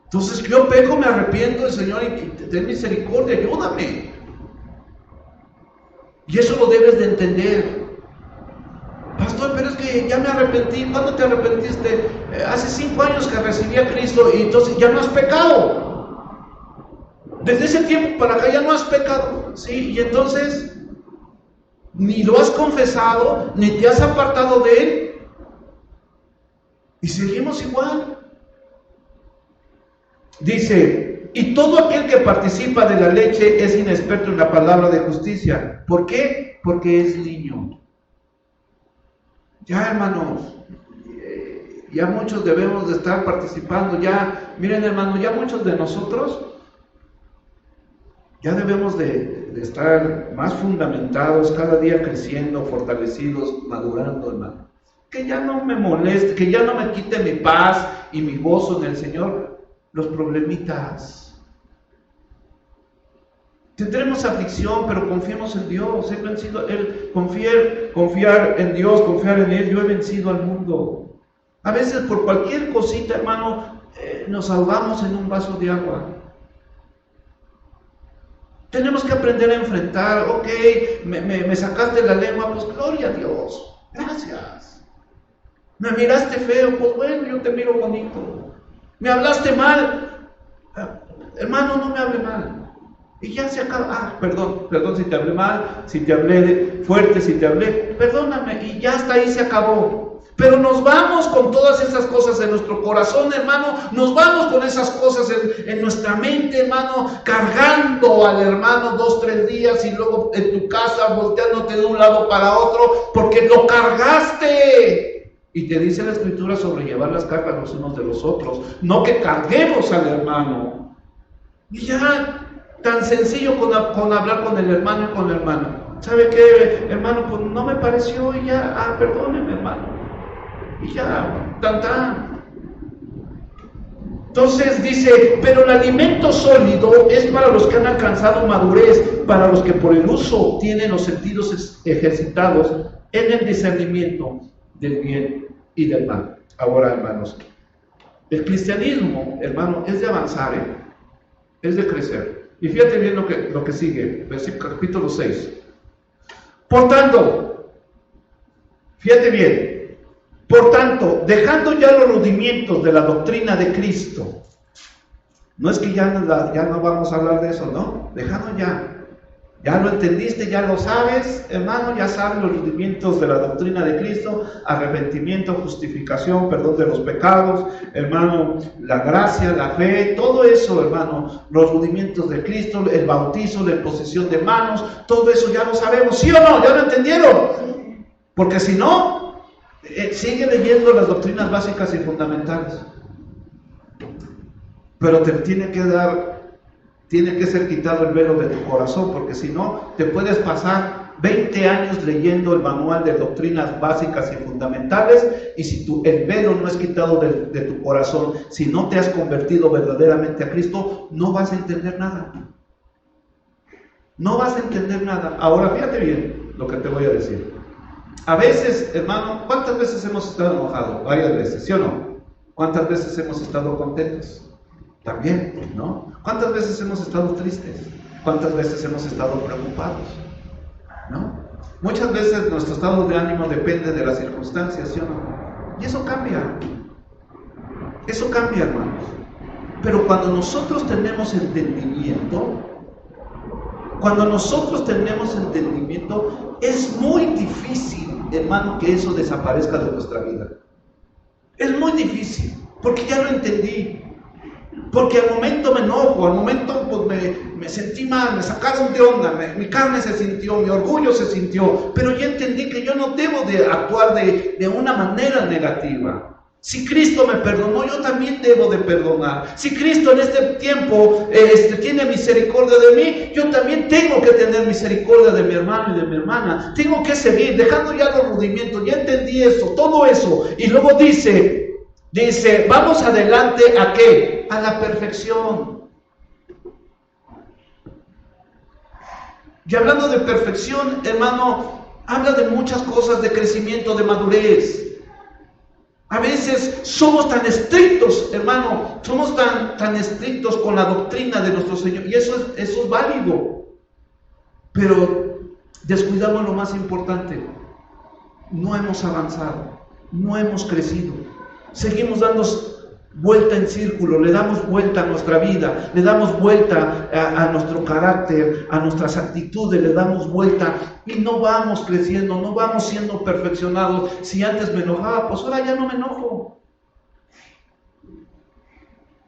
Entonces yo peco, me arrepiento del Señor y ten misericordia, ayúdame. Y eso lo debes de entender. Pastor, pero es que ya me arrepentí. ¿Cuándo te arrepentiste? Hace 5 años que recibí a Cristo y entonces ya no has pecado. Desde ese tiempo para acá ya no has pecado. Sí, y entonces ni lo has confesado, ni te has apartado de él. Y seguimos igual. Dice, y todo aquel que participa de la leche es inexperto en la palabra de justicia. ¿Por qué? Porque es niño. Ya, hermanos, ya muchos debemos de estar participando. Ya, miren, hermanos, ya muchos de nosotros ya debemos de estar más fundamentados, cada día creciendo, fortalecidos, madurando, hermano. Que ya no me moleste, que ya no me quite mi paz y mi gozo en el Señor los problemitas. Tendremos aflicción, pero confiemos en Dios. He vencido, confiar en Dios, confiar en Él. Yo he vencido al mundo. A veces por cualquier cosita, hermano, nos ahogamos en un vaso de agua. Tenemos que aprender a enfrentar. Ok, me sacaste la lengua, pues gloria a Dios. Gracias. Me miraste feo, pues bueno, yo te miro bonito. Me hablaste mal, hermano, no me hable mal. Y ya se acaba. Perdón si te hablé mal, si te hablé fuerte, si te hablé, perdóname, y ya hasta ahí se acabó. Pero nos vamos con todas esas cosas en nuestro corazón, hermano, nos vamos con esas cosas en nuestra mente, hermano, cargando al hermano 2, 3 días y luego en tu casa volteándote de un lado para otro porque lo cargaste. Y te dice la Escritura sobre llevar las cargas los unos de los otros, no que carguemos al hermano. Y ya, tan sencillo con hablar con el hermano y con la hermana. ¿Sabe qué, hermano? Pues no me pareció y ya, perdóneme, hermano. Y ya, tan. Entonces dice, pero el alimento sólido es para los que han alcanzado madurez, para los que por el uso tienen los sentidos ejercitados en el discernimiento del bien y del mal. Ahora, hermanos, el cristianismo, hermano, es de avanzar, es de crecer. Y fíjate bien lo que sigue, versículo capítulo 6. Por tanto, fíjate bien, por tanto, dejando ya los rudimientos de la doctrina de Cristo, no es que ya no vamos a hablar de eso, ¿no? Dejando ya lo entendiste, ya lo sabes, hermano, ya sabes los rudimientos de la doctrina de Cristo, arrepentimiento, justificación, perdón de los pecados, hermano, la gracia, la fe, todo eso, hermano, los rudimientos de Cristo, el bautizo, la imposición de manos, todo eso ya lo sabemos, ¿sí o no? ¿Ya lo entendieron? Porque si no, sigue leyendo las doctrinas básicas y fundamentales, pero te tiene que ser quitado el velo de tu corazón, porque si no, te puedes pasar 20 años leyendo el manual de doctrinas básicas y fundamentales, y si el velo no es quitado de tu corazón, si no te has convertido verdaderamente a Cristo, no vas a entender nada. No vas a entender nada. Ahora, fíjate bien lo que te voy a decir. A veces, hermano, ¿cuántas veces hemos estado enojados? Varias veces, ¿sí o no? ¿Cuántas veces hemos estado contentos? También, ¿no? ¿Cuántas veces hemos estado tristes? ¿Cuántas veces hemos estado preocupados? ¿No? Muchas veces nuestro estado de ánimo depende de las circunstancias, ¿sí o no? Y eso cambia. Eso cambia, hermanos. Pero cuando nosotros tenemos entendimiento, es muy difícil, hermano, que eso desaparezca de nuestra vida. Es muy difícil, porque ya lo entendí. Porque al momento me enojo, al momento pues, me sentí mal, me sacaron de onda, mi carne se sintió, mi orgullo se sintió, pero ya entendí que yo no debo de actuar de una manera negativa. Si Cristo me perdonó, yo también debo de perdonar. Si Cristo en este tiempo tiene misericordia de mí, yo también tengo que tener misericordia de mi hermano y de mi hermana. Tengo que seguir, dejando ya los rudimientos, ya entendí eso, todo eso. Y luego dice, vamos adelante, ¿a qué? A la perfección. Y hablando de perfección, hermano, habla de muchas cosas, de crecimiento, de madurez. A veces somos tan estrictos, hermano, somos tan estrictos con la doctrina de nuestro Señor, y eso es válido, pero descuidamos lo más importante. No hemos avanzado, no hemos crecido, seguimos dando vuelta en círculo, le damos vuelta a nuestra vida, le damos vuelta a nuestro carácter, a nuestras actitudes, le damos vuelta y no vamos creciendo, no vamos siendo perfeccionados. Si antes me enojaba, pues ahora ya no me enojo.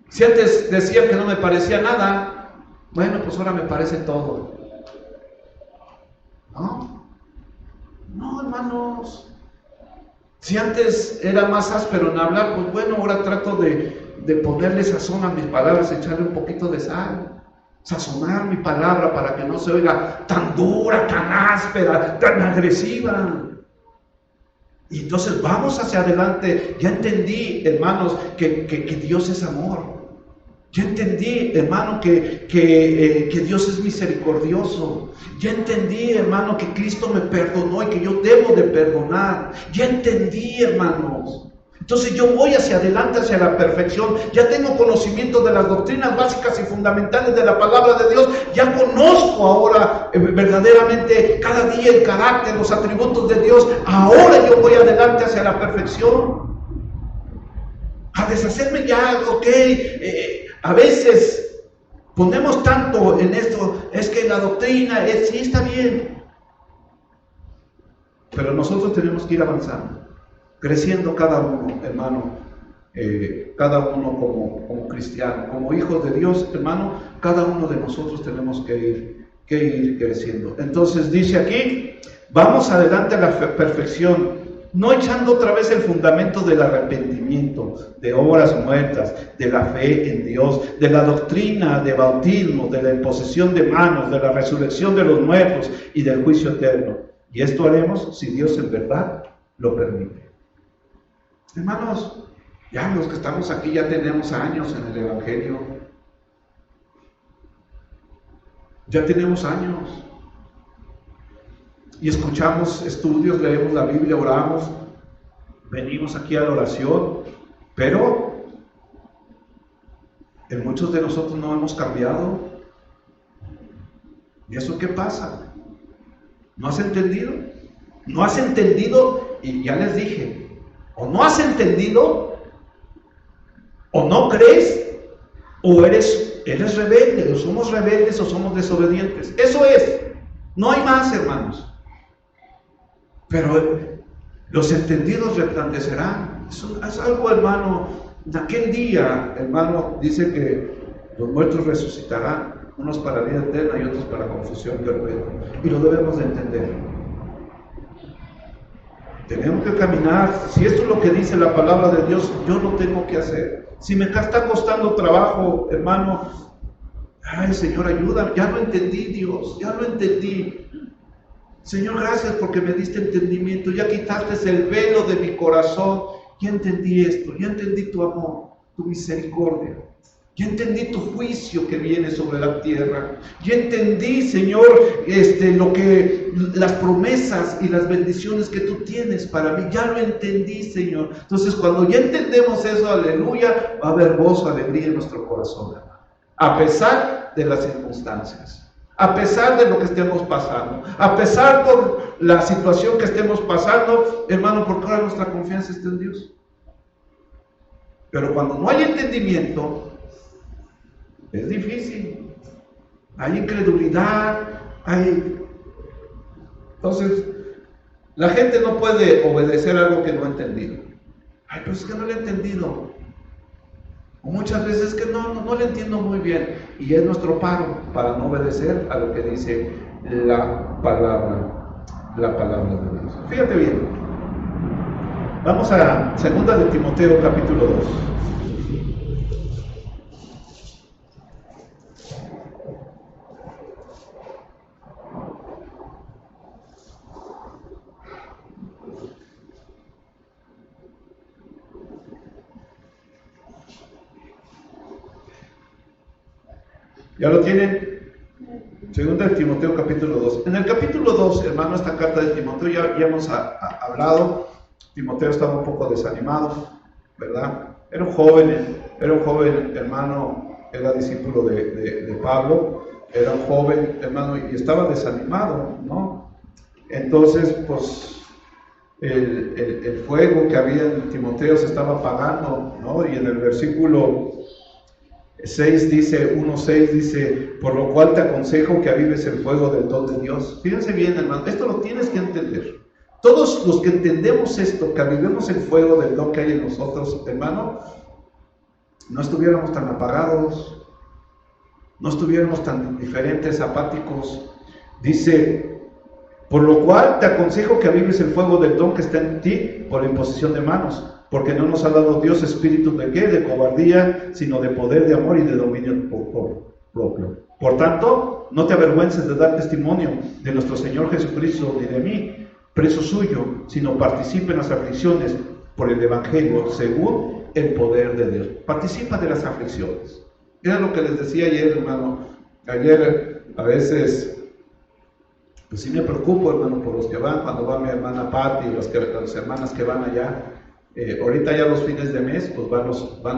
Si antes decía que no me parecía nada, bueno, pues ahora me parece todo. No, hermanos. Si antes era más áspero en hablar, pues bueno, ahora trato de ponerle sazón a mis palabras, echarle un poquito de sal, sazonar mi palabra para que no se oiga tan dura, tan áspera, tan agresiva. Y entonces vamos hacia adelante. Ya entendí, hermanos, que Dios es amor. Ya entendí, hermano, que Dios es misericordioso. Ya entendí, hermano, que Cristo me perdonó y que yo debo de perdonar. Ya entendí, hermanos. Entonces yo voy hacia adelante, hacia la perfección. Ya tengo conocimiento de las doctrinas básicas y fundamentales de la palabra de Dios. Ya conozco ahora verdaderamente cada día el carácter, los atributos de Dios. Ahora yo voy adelante hacia la perfección. A deshacerme ya, a veces ponemos tanto en esto, es que la doctrina, sí está bien, pero nosotros tenemos que ir avanzando. creciendo cada uno, hermano, cada uno como cristiano, como hijos de Dios, hermano, cada uno de nosotros tenemos que ir creciendo. Entonces dice aquí, vamos adelante a la perfección, no echando otra vez el fundamento del arrepentimiento, de obras muertas, de la fe en Dios, de la doctrina de bautismo, de la imposición de manos, de la resurrección de los muertos y del juicio eterno. Y esto haremos si Dios en verdad lo permite. Hermanos, ya los que estamos aquí ya tenemos años en el Evangelio. Ya tenemos años. Y escuchamos estudios, leemos la Biblia, oramos, venimos aquí a la oración, pero en muchos de nosotros no hemos cambiado. ¿Y eso qué pasa? ¿No has entendido? ¿No has entendido? Y ya les dije, o no has entendido, o no crees, o eres rebelde, o somos rebeldes o somos desobedientes. Eso es, no hay más, hermanos. Pero los entendidos resplandecerán. Es algo, hermano, de aquel día, hermano, dice que los muertos resucitarán, unos para vida eterna y otros para confusión perpetua. Y lo debemos de entender. Tenemos que caminar. Si esto es lo que dice la palabra de Dios, yo lo tengo que hacer. Si me está costando trabajo, hermano, ay, Señor, ayúdame. Ya lo entendí, Dios, ya lo entendí. Señor, gracias porque me diste entendimiento, ya quitaste el velo de mi corazón, ya entendí esto, ya entendí tu amor, tu misericordia, ya entendí tu juicio que viene sobre la tierra, ya entendí, Señor, las promesas y las bendiciones que tú tienes para mí, ya lo entendí, Señor. Entonces, cuando ya entendemos eso, aleluya, va a haber gozo, alegría en nuestro corazón, hermano, a pesar de las circunstancias. A pesar de lo que estemos pasando, a pesar por la situación que estemos pasando, hermano, porque ahora nuestra confianza está en Dios. Pero cuando no hay entendimiento, es difícil. Hay incredulidad, Entonces, la gente no puede obedecer algo que no ha entendido. Ay, pues es que no lo he entendido. O muchas veces que no le entiendo muy bien, y es nuestro paro para no obedecer a lo que dice la palabra de Dios. Fíjate bien, vamos a 2 de Timoteo capítulo 2. ¿Ya lo tienen? 2 de Timoteo capítulo 2. En el capítulo 2, hermano, esta carta de Timoteo ya hemos hablado. Timoteo estaba un poco desanimado, ¿verdad? Era un joven, hermano, era discípulo de Pablo, era un joven, hermano, y estaba desanimado, ¿no? Entonces, pues, el fuego que había en Timoteo se estaba apagando, ¿no? Y en el versículo 6 dice, 1:6 dice, por lo cual te aconsejo que avives el fuego del don de Dios. Fíjense bien, hermano, esto lo tienes que entender. Todos los que entendemos esto, que avivemos el fuego del don que hay en nosotros, hermano, no estuviéramos tan apagados, no estuviéramos tan diferentes, apáticos. Dice, por lo cual te aconsejo que avives el fuego del don que está en ti por la imposición de manos. Porque no nos ha dado Dios espíritu de ¿qué? De cobardía, sino de poder, de amor y de dominio propio. Por tanto, no te avergüences de dar testimonio de nuestro Señor Jesucristo ni de mí, preso suyo, sino participa en las aflicciones por el Evangelio, según el poder de Dios. Participa de las aflicciones. Era lo que les decía ayer, hermano. Ayer, a veces, pues sí me preocupo, hermano, por los que van, cuando va mi hermana Patti y las hermanas que van allá. Ahorita ya los fines de mes, pues van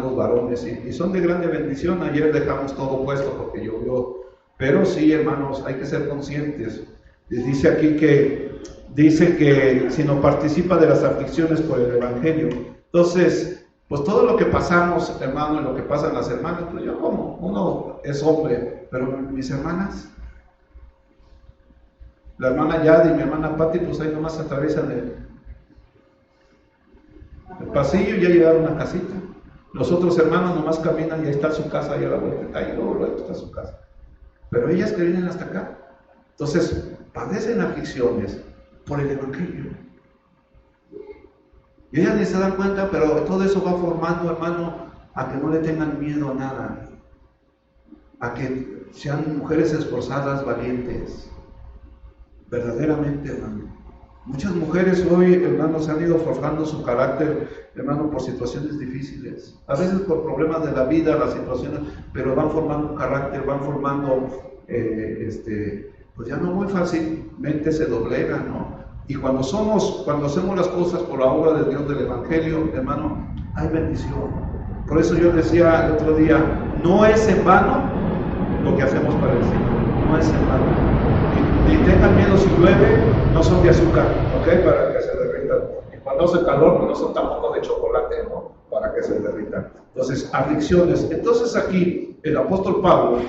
los varones y son de grande bendición. Ayer dejamos todo puesto porque llovió, pero sí, hermanos, hay que ser conscientes. Dice aquí que si no participa de las aflicciones por el Evangelio, entonces, pues todo lo que pasamos, hermano, y lo que pasan las hermanas, pues yo como, uno es hombre, pero mis hermanas, la hermana Yadi y mi hermana Patti, pues ahí nomás atraviesan pasillo y ya llegaron a una casita. Los otros hermanos nomás caminan y ahí está su casa, ahí a la vuelta, ahí luego está su casa. Pero ellas que vienen hasta acá, entonces padecen aflicciones por el Evangelio. Y ellas ni se dan cuenta, pero todo eso va formando, hermano, a que no le tengan miedo a nada, a que sean mujeres esforzadas, valientes, verdaderamente, hermano. Muchas mujeres hoy, hermanos, han ido forjando su carácter, hermano, por situaciones difíciles, a veces por problemas de la vida, las situaciones, pero van formando un carácter, van formando, pues ya no muy fácilmente se doblegan, ¿no? Y cuando hacemos las cosas por la obra de Dios del Evangelio, hermano, hay bendición. Por eso yo decía el otro día, no es en vano lo que hacemos para el Señor, no es en vano. Ni tengan miedo si llueve, no son de azúcar, ¿ok? Para que se derritan. Y cuando hace calor, pues no son tampoco de chocolate, ¿no? Para que se derritan. Entonces, aflicciones. Entonces aquí, el apóstol Pablo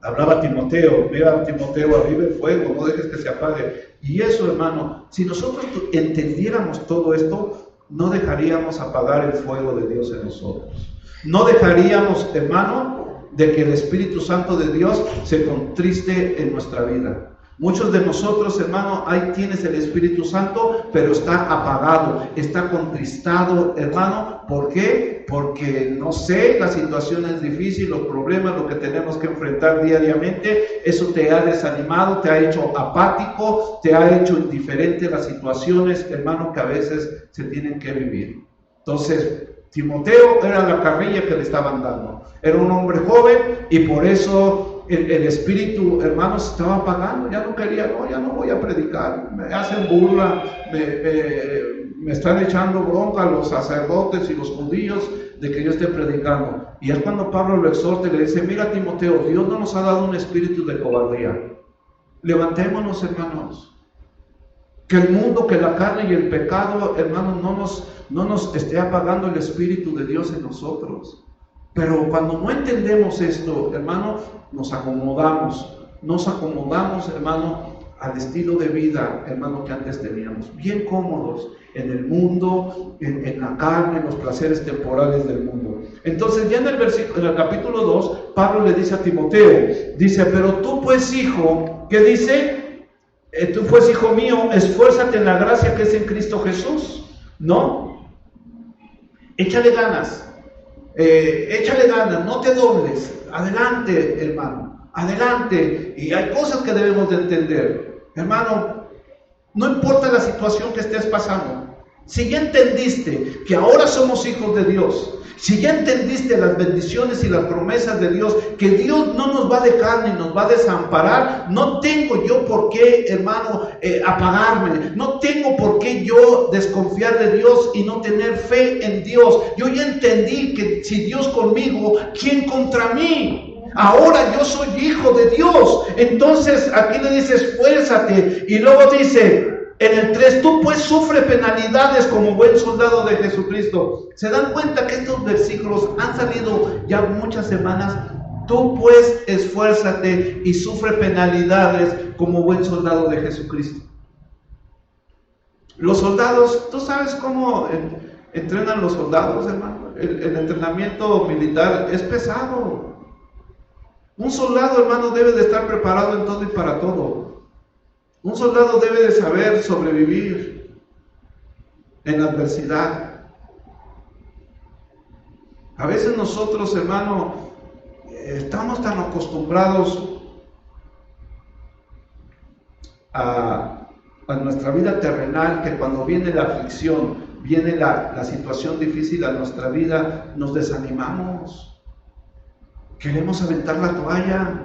hablaba a Timoteo, mira Timoteo, aviva el fuego, no dejes que se apague. Y eso, hermano, si nosotros entendiéramos todo esto, no dejaríamos apagar el fuego de Dios en nosotros. No dejaríamos, hermano, de que el Espíritu Santo de Dios se contriste en nuestra vida. Muchos de nosotros, hermano, ahí tienes el Espíritu Santo, pero está apagado, está contristado, hermano. ¿Por qué? Porque, no sé, la situación es difícil, los problemas, lo que tenemos que enfrentar diariamente, eso te ha desanimado, te ha hecho apático, te ha hecho indiferente a las situaciones, hermano, que a veces se tienen que vivir. Entonces, Timoteo era la carrilla que le estaban dando. Era un hombre joven y por eso el espíritu, hermano, se estaba apagando. Ya no quería, no, ya no voy a predicar. Me hacen burla, me están echando bronca los sacerdotes y los judíos de que yo esté predicando. Y es cuando Pablo lo exhorta y le dice, mira Timoteo, Dios no nos ha dado un espíritu de cobardía. Levantémonos, hermanos. Que el mundo, que la carne y el pecado, hermano, no nos esté apagando el Espíritu de Dios en nosotros. Pero cuando no entendemos esto, hermano, nos acomodamos, hermano, al estilo de vida, hermano, que antes teníamos. Bien cómodos en el mundo, en la carne, en los placeres temporales del mundo. Entonces, ya en el capítulo 2, Pablo le dice a Timoteo, dice, pero tú pues, hijo, ¿qué dice? Tú pues, hijo mío, esfuérzate en la gracia que es en Cristo Jesús, ¿no? Échale ganas, no te dobles, adelante, hermano, adelante. Y hay cosas que debemos de entender, hermano, no importa la situación que estés pasando, si ya entendiste que ahora somos hijos de Dios, si ya entendiste las bendiciones y las promesas de Dios, que Dios no nos va a dejar ni nos va a desamparar, no tengo yo por qué, hermano, apagarme, no tengo por qué yo desconfiar de Dios y no tener fe en Dios. Yo ya entendí que si Dios conmigo, ¿quién contra mí? Ahora yo soy hijo de Dios. Entonces aquí le dice, esfuérzate, y luego dice, en el 3, tú pues sufre penalidades como buen soldado de Jesucristo. ¿Se dan cuenta que estos versículos han salido ya muchas semanas? Tú pues esfuérzate y sufre penalidades como buen soldado de Jesucristo. Los soldados, ¿tú sabes cómo entrenan los soldados, hermano? El entrenamiento militar es pesado. Un soldado, hermano, debe de estar preparado en todo y para todo. Un soldado debe de saber sobrevivir en la adversidad. A veces nosotros, hermano, estamos tan acostumbrados a nuestra vida terrenal que cuando viene la aflicción, viene la situación difícil a nuestra vida, nos desanimamos. Queremos aventar la toalla.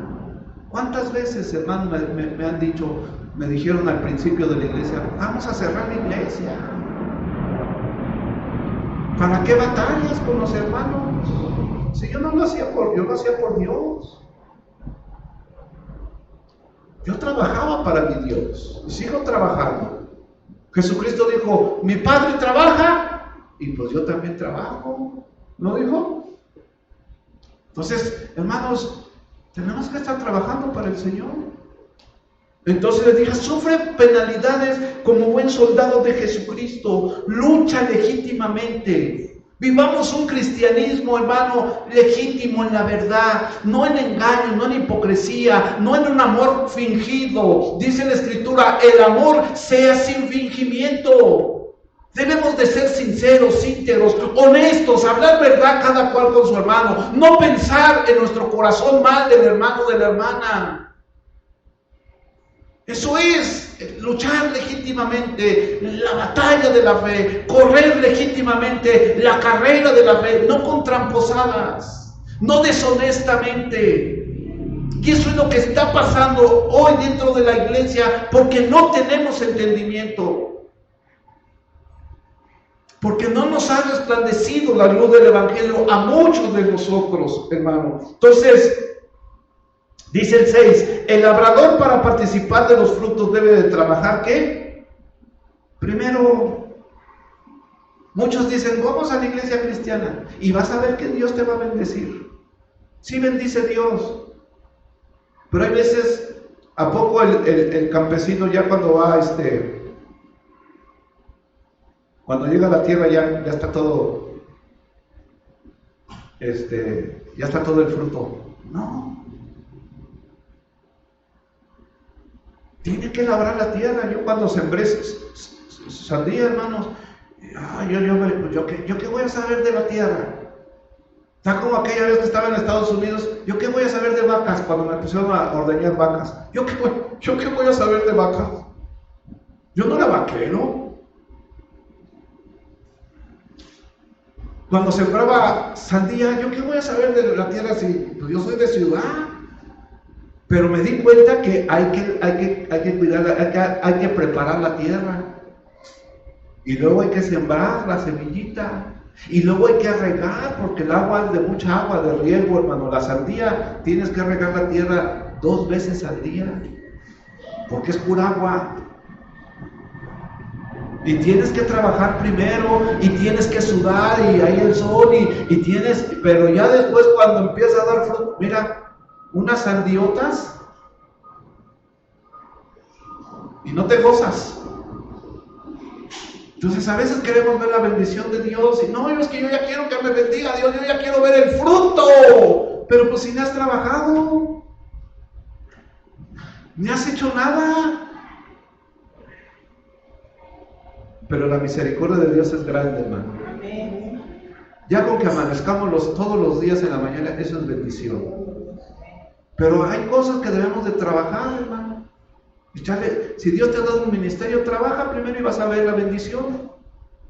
¿Cuántas veces, hermano, me han dicho, me dijeron al principio de la iglesia, vamos a cerrar la iglesia? ¿Para qué batallas con los hermanos? Si yo no lo hacía yo lo hacía por Dios. Yo trabajaba para mi Dios y sigo trabajando. Jesucristo dijo, mi Padre trabaja y pues yo también trabajo. ¿No dijo? Entonces, hermanos, tenemos que estar trabajando para el Señor. Entonces les dije, sufre penalidades como buen soldado de Jesucristo, lucha legítimamente. Vivamos un cristianismo, hermano, legítimo en la verdad, no en engaño, no en hipocresía, no en un amor fingido. Dice la Escritura, el amor sea sin fingimiento. Debemos de ser sinceros, íntegros, honestos, hablar verdad cada cual con su hermano, no pensar en nuestro corazón mal del hermano o de la hermana. Eso es luchar legítimamente la batalla de la fe, correr legítimamente la carrera de la fe, no con tramposadas, no deshonestamente. Y eso es lo que está pasando hoy dentro de la iglesia, porque no tenemos entendimiento, porque no nos ha resplandecido la luz del Evangelio a muchos de nosotros, hermano. Entonces, dice el 6, el labrador para participar de los frutos debe de trabajar, ¿qué? Primero, muchos dicen, vamos a la iglesia cristiana y vas a ver que Dios te va a bendecir. Sí bendice Dios, pero hay veces, ¿a poco el campesino ya cuando va, cuando llega a la tierra ya está todo, ya está todo el fruto? No. Tiene que labrar la tierra. Yo cuando sembré sandía, hermanos, yo qué voy a saber de la tierra. Está como aquella vez que estaba en Estados Unidos, yo qué voy a saber de vacas cuando me pusieron a ordeñar vacas. Yo qué voy a saber de vacas. Yo no era vaquero. Cuando sembraba sandía, yo qué voy a saber de la tierra si pues yo soy de ciudad. Pero me di cuenta que hay que cuidarla, hay que preparar la tierra. Y luego hay que sembrar la semillita. Y luego hay que regar, porque el agua es de mucha agua, de riego, hermano. La sandía, tienes que regar la tierra 2 veces al día, porque es pura agua. Y tienes que trabajar primero, y tienes que sudar, y hay el sol, pero ya después cuando empieza a dar fruto, mira, unas sandiotas y no te gozas. Entonces a veces queremos ver la bendición de Dios y no, es que yo ya quiero que me bendiga Dios, yo ya quiero ver el fruto, pero pues si no has trabajado, ni has hecho nada. Pero la misericordia de Dios es grande, hermano. Ya con que amanezcamos todos los días en la mañana, eso es bendición. Pero hay cosas que debemos de trabajar, hermano. Si Dios te ha dado un ministerio, trabaja primero y vas a ver la bendición.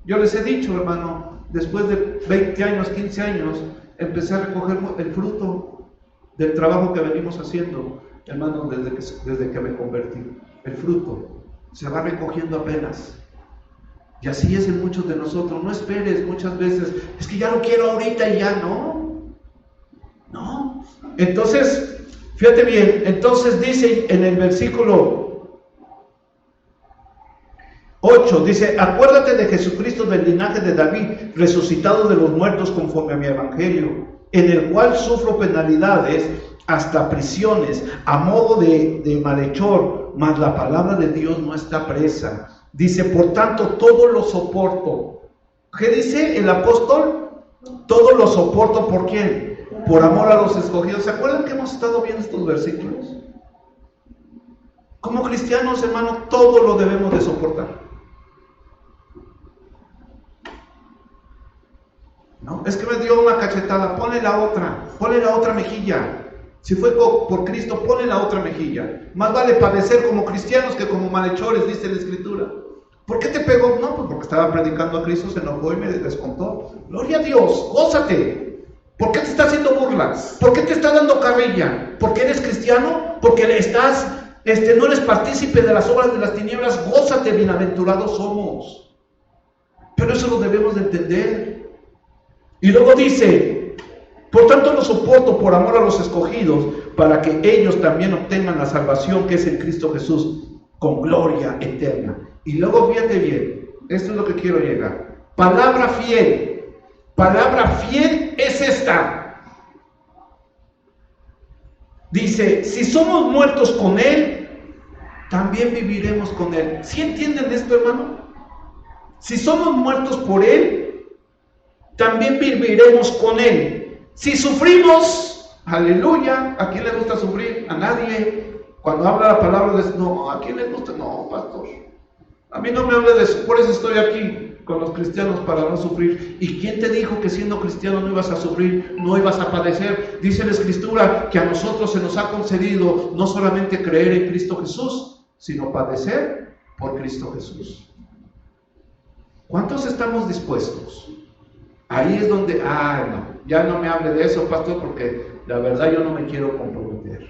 Yo les he dicho, hermano, después de 20 años, 15 años, empecé a recoger el fruto del trabajo que venimos haciendo, hermano, desde que me convertí. El fruto se va recogiendo apenas. Y así es en muchos de nosotros. No esperes muchas veces, es que ya lo quiero ahorita y ya no. No. Entonces, fíjate bien, entonces dice en el versículo 8, dice, acuérdate de Jesucristo del linaje de David, resucitado de los muertos conforme a mi evangelio, en el cual sufro penalidades, hasta prisiones, a modo de malhechor, mas la palabra de Dios no está presa. Dice, por tanto, todo lo soporto. ¿Qué dice el apóstol? Todo lo soporto, ¿por quién? Por amor a los escogidos. ¿Se acuerdan que hemos estado viendo estos versículos? Como cristianos, hermano, todo lo debemos de soportar. ¿No? Es que me dio una cachetada, ponle la otra mejilla. Si fue por Cristo, ponle la otra mejilla. Más vale padecer como cristianos que como malhechores, dice la Escritura. ¿Por qué te pegó? No, pues porque estaba predicando a Cristo, se enojó y me descontó. Gloria a Dios, gózate. ¿Por qué te está haciendo burlas? ¿Por qué te está dando carrilla? ¿Porque eres cristiano? ¿Porque no eres partícipe de las obras de las tinieblas? Gózate, bienaventurados somos. Pero eso lo debemos de entender. Y luego dice, por tanto lo soporto por amor a los escogidos, para que ellos también obtengan la salvación que es en Cristo Jesús, con gloria eterna. Y luego fíjate bien, esto es lo que quiero llegar. Palabra fiel es esta. Dice, si somos muertos con Él, también viviremos con Él. ¿Sí entienden esto, hermano? Si somos muertos por Él, también viviremos con Él. Si sufrimos, aleluya, ¿a quién le gusta sufrir? A nadie. Cuando habla la palabra de no, ¿a quién le gusta? No, pastor. A mí no me hable de eso, por eso estoy aquí con los cristianos, para no sufrir. ¿Y quién te dijo que siendo cristiano no ibas a sufrir, no ibas a padecer? Dice la Escritura que a nosotros se nos ha concedido no solamente creer en Cristo Jesús, sino padecer por Cristo Jesús. ¿Cuántos estamos dispuestos? Ahí es donde, no, ya no me hable de eso, pastor, porque la verdad yo no me quiero comprometer.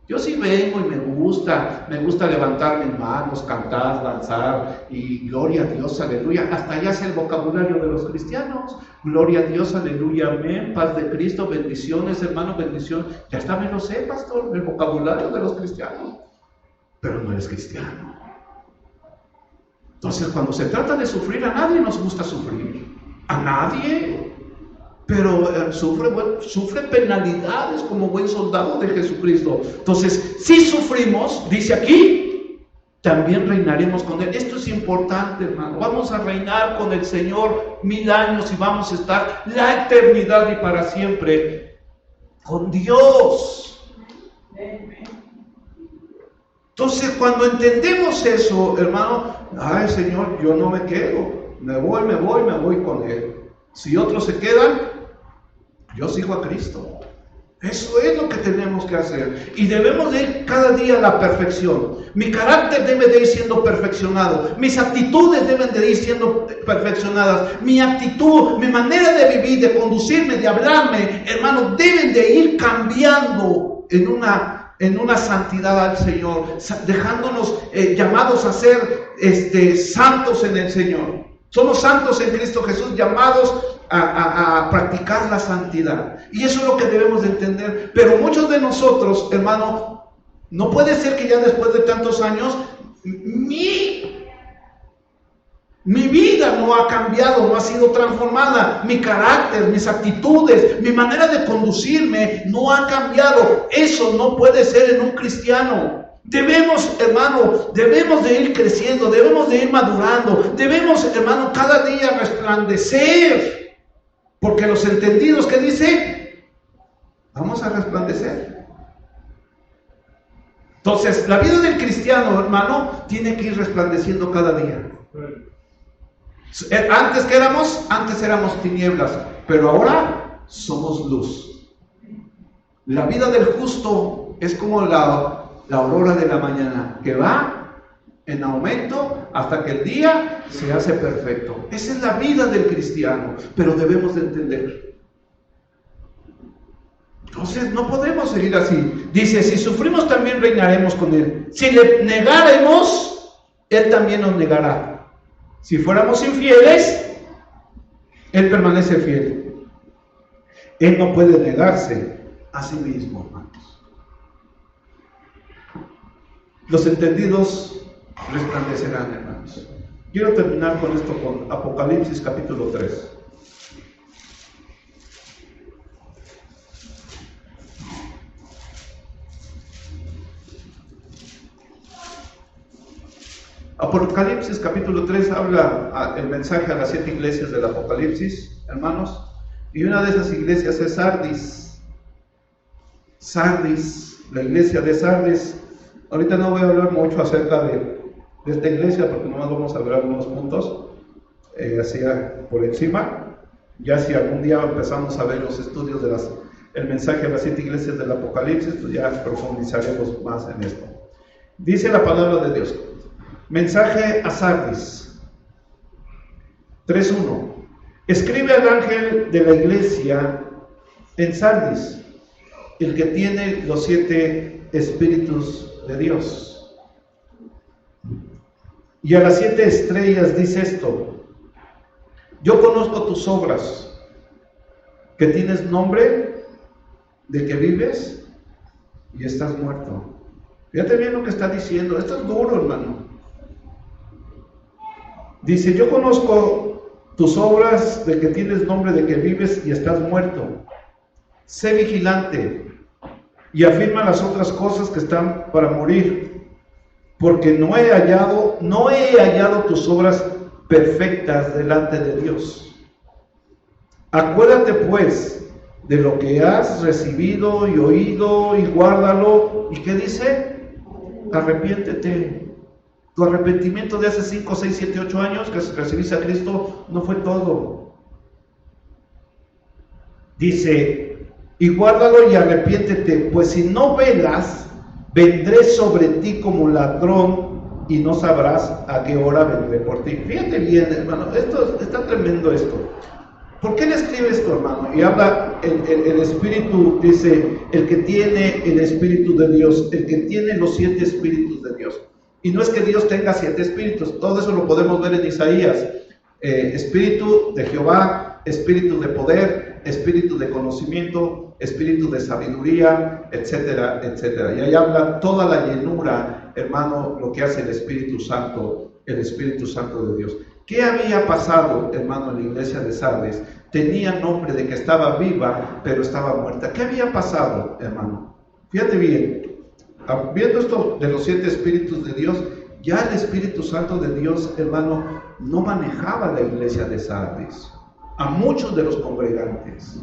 Yo sí vengo y me gusta levantar mis manos, cantar, danzar y gloria a Dios, aleluya. Hasta allá es el vocabulario de los cristianos. Gloria a Dios, aleluya, amén, paz de Cristo, bendiciones, hermano, bendición. Ya hasta me lo sé, pastor, el vocabulario de los cristianos. Pero no eres cristiano. Entonces, cuando se trata de sufrir, a nadie nos gusta sufrir. A nadie. Pero sufre penalidades como buen soldado de Jesucristo. Entonces, si sufrimos, dice aquí, también reinaremos con Él. Esto es importante, hermano. Vamos a reinar con el Señor 1000 años y vamos a estar la eternidad y para siempre con Dios. Entonces, cuando entendemos eso, hermano, Señor, yo no me quedo. Me voy con Él. Si otros se quedan, yo sigo a Cristo. Eso es lo que tenemos que hacer. Y debemos de ir cada día a la perfección. Mi carácter debe de ir siendo perfeccionado. Mis actitudes deben de ir siendo perfeccionadas. Mi actitud, mi manera de vivir, de conducirme, de hablarme, hermano, deben de ir cambiando en una santidad al Señor, dejándonos llamados a ser santos en el Señor. Somos santos en Cristo Jesús, llamados a practicar la santidad. Y eso es lo que debemos de entender. Pero muchos de nosotros, hermano, no puede ser que ya después de tantos años, mi vida no ha cambiado, no ha sido transformada. Mi carácter, mis actitudes, mi manera de conducirme no ha cambiado. Eso no puede ser en un cristiano. Debemos, hermano, debemos de ir creciendo, debemos de ir madurando, debemos, hermano, cada día resplandecer. Porque los entendidos, ¿qué dice? Vamos a resplandecer. Entonces, la vida del cristiano, hermano, tiene que ir resplandeciendo cada día. Antes éramos tinieblas, pero ahora somos luz. La vida del justo es como la aurora de la mañana, que va en aumento hasta que el día se hace perfecto. Esa es la vida del cristiano, pero debemos de entender. Entonces no podemos seguir así. Dice, si sufrimos también reinaremos con Él. Si le negáremos, Él también nos negará. Si fuéramos infieles, Él permanece fiel. Él no puede negarse a sí mismo, hermanos. Los entendidos resplandecerán, hermanos. Quiero terminar con esto, con Apocalipsis capítulo 3. Apocalipsis capítulo 3 habla el mensaje a las 7 iglesias del Apocalipsis, hermanos, y una de esas iglesias es Sardis. Sardis, la iglesia de Sardis. Ahorita no voy a hablar mucho acerca de esta iglesia, porque nomás vamos a hablar unos puntos así por encima. Ya si algún día empezamos a ver los estudios el mensaje a las 7 iglesias del Apocalipsis, pues ya profundizaremos más en esto. Dice la palabra de Dios. Mensaje a Sardis 3:1. Escribe al ángel de la iglesia en Sardis, el que tiene los 7 espíritus de Dios. Y a las 7 estrellas dice esto: yo conozco tus obras, que tienes nombre de que vives y estás muerto. Fíjate bien lo que está diciendo. Esto es duro, hermano. Dice, yo conozco tus obras, de que tienes nombre de que vives y estás muerto. Sé vigilante y afirma las otras cosas que están para morir, porque no he hallado tus obras perfectas delante de Dios. Acuérdate pues de lo que has recibido y oído y guárdalo. ¿Y qué dice? Arrepiéntete. Tu arrepentimiento de hace 5, 6, 7, 8 años que recibiste a Cristo no fue todo. Dice, y guárdalo y arrepiéntete, pues si no velas, vendré sobre ti como ladrón y no sabrás a qué hora vendré por ti. Fíjate bien, hermano, esto está tremendo esto. ¿Por qué le escribe esto, hermano? Y habla el Espíritu, dice, el que tiene el Espíritu de Dios, el que tiene los 7 Espíritus de Dios. Y no es que Dios tenga 7 espíritus, todo eso lo podemos ver en Isaías. Espíritu de Jehová, espíritu de poder, espíritu de conocimiento, espíritu de sabiduría, etcétera, etcétera. Y ahí habla toda la llenura, hermano, lo que hace el Espíritu Santo de Dios. ¿Qué había pasado, hermano, en la iglesia de Sardes? Tenía nombre de que estaba viva, pero estaba muerta. ¿Qué había pasado, hermano? Fíjate bien. Viendo esto de los 7 espíritus de Dios, ya el Espíritu Santo de Dios, hermano, no manejaba la iglesia de Sardes. A muchos de los congregantes,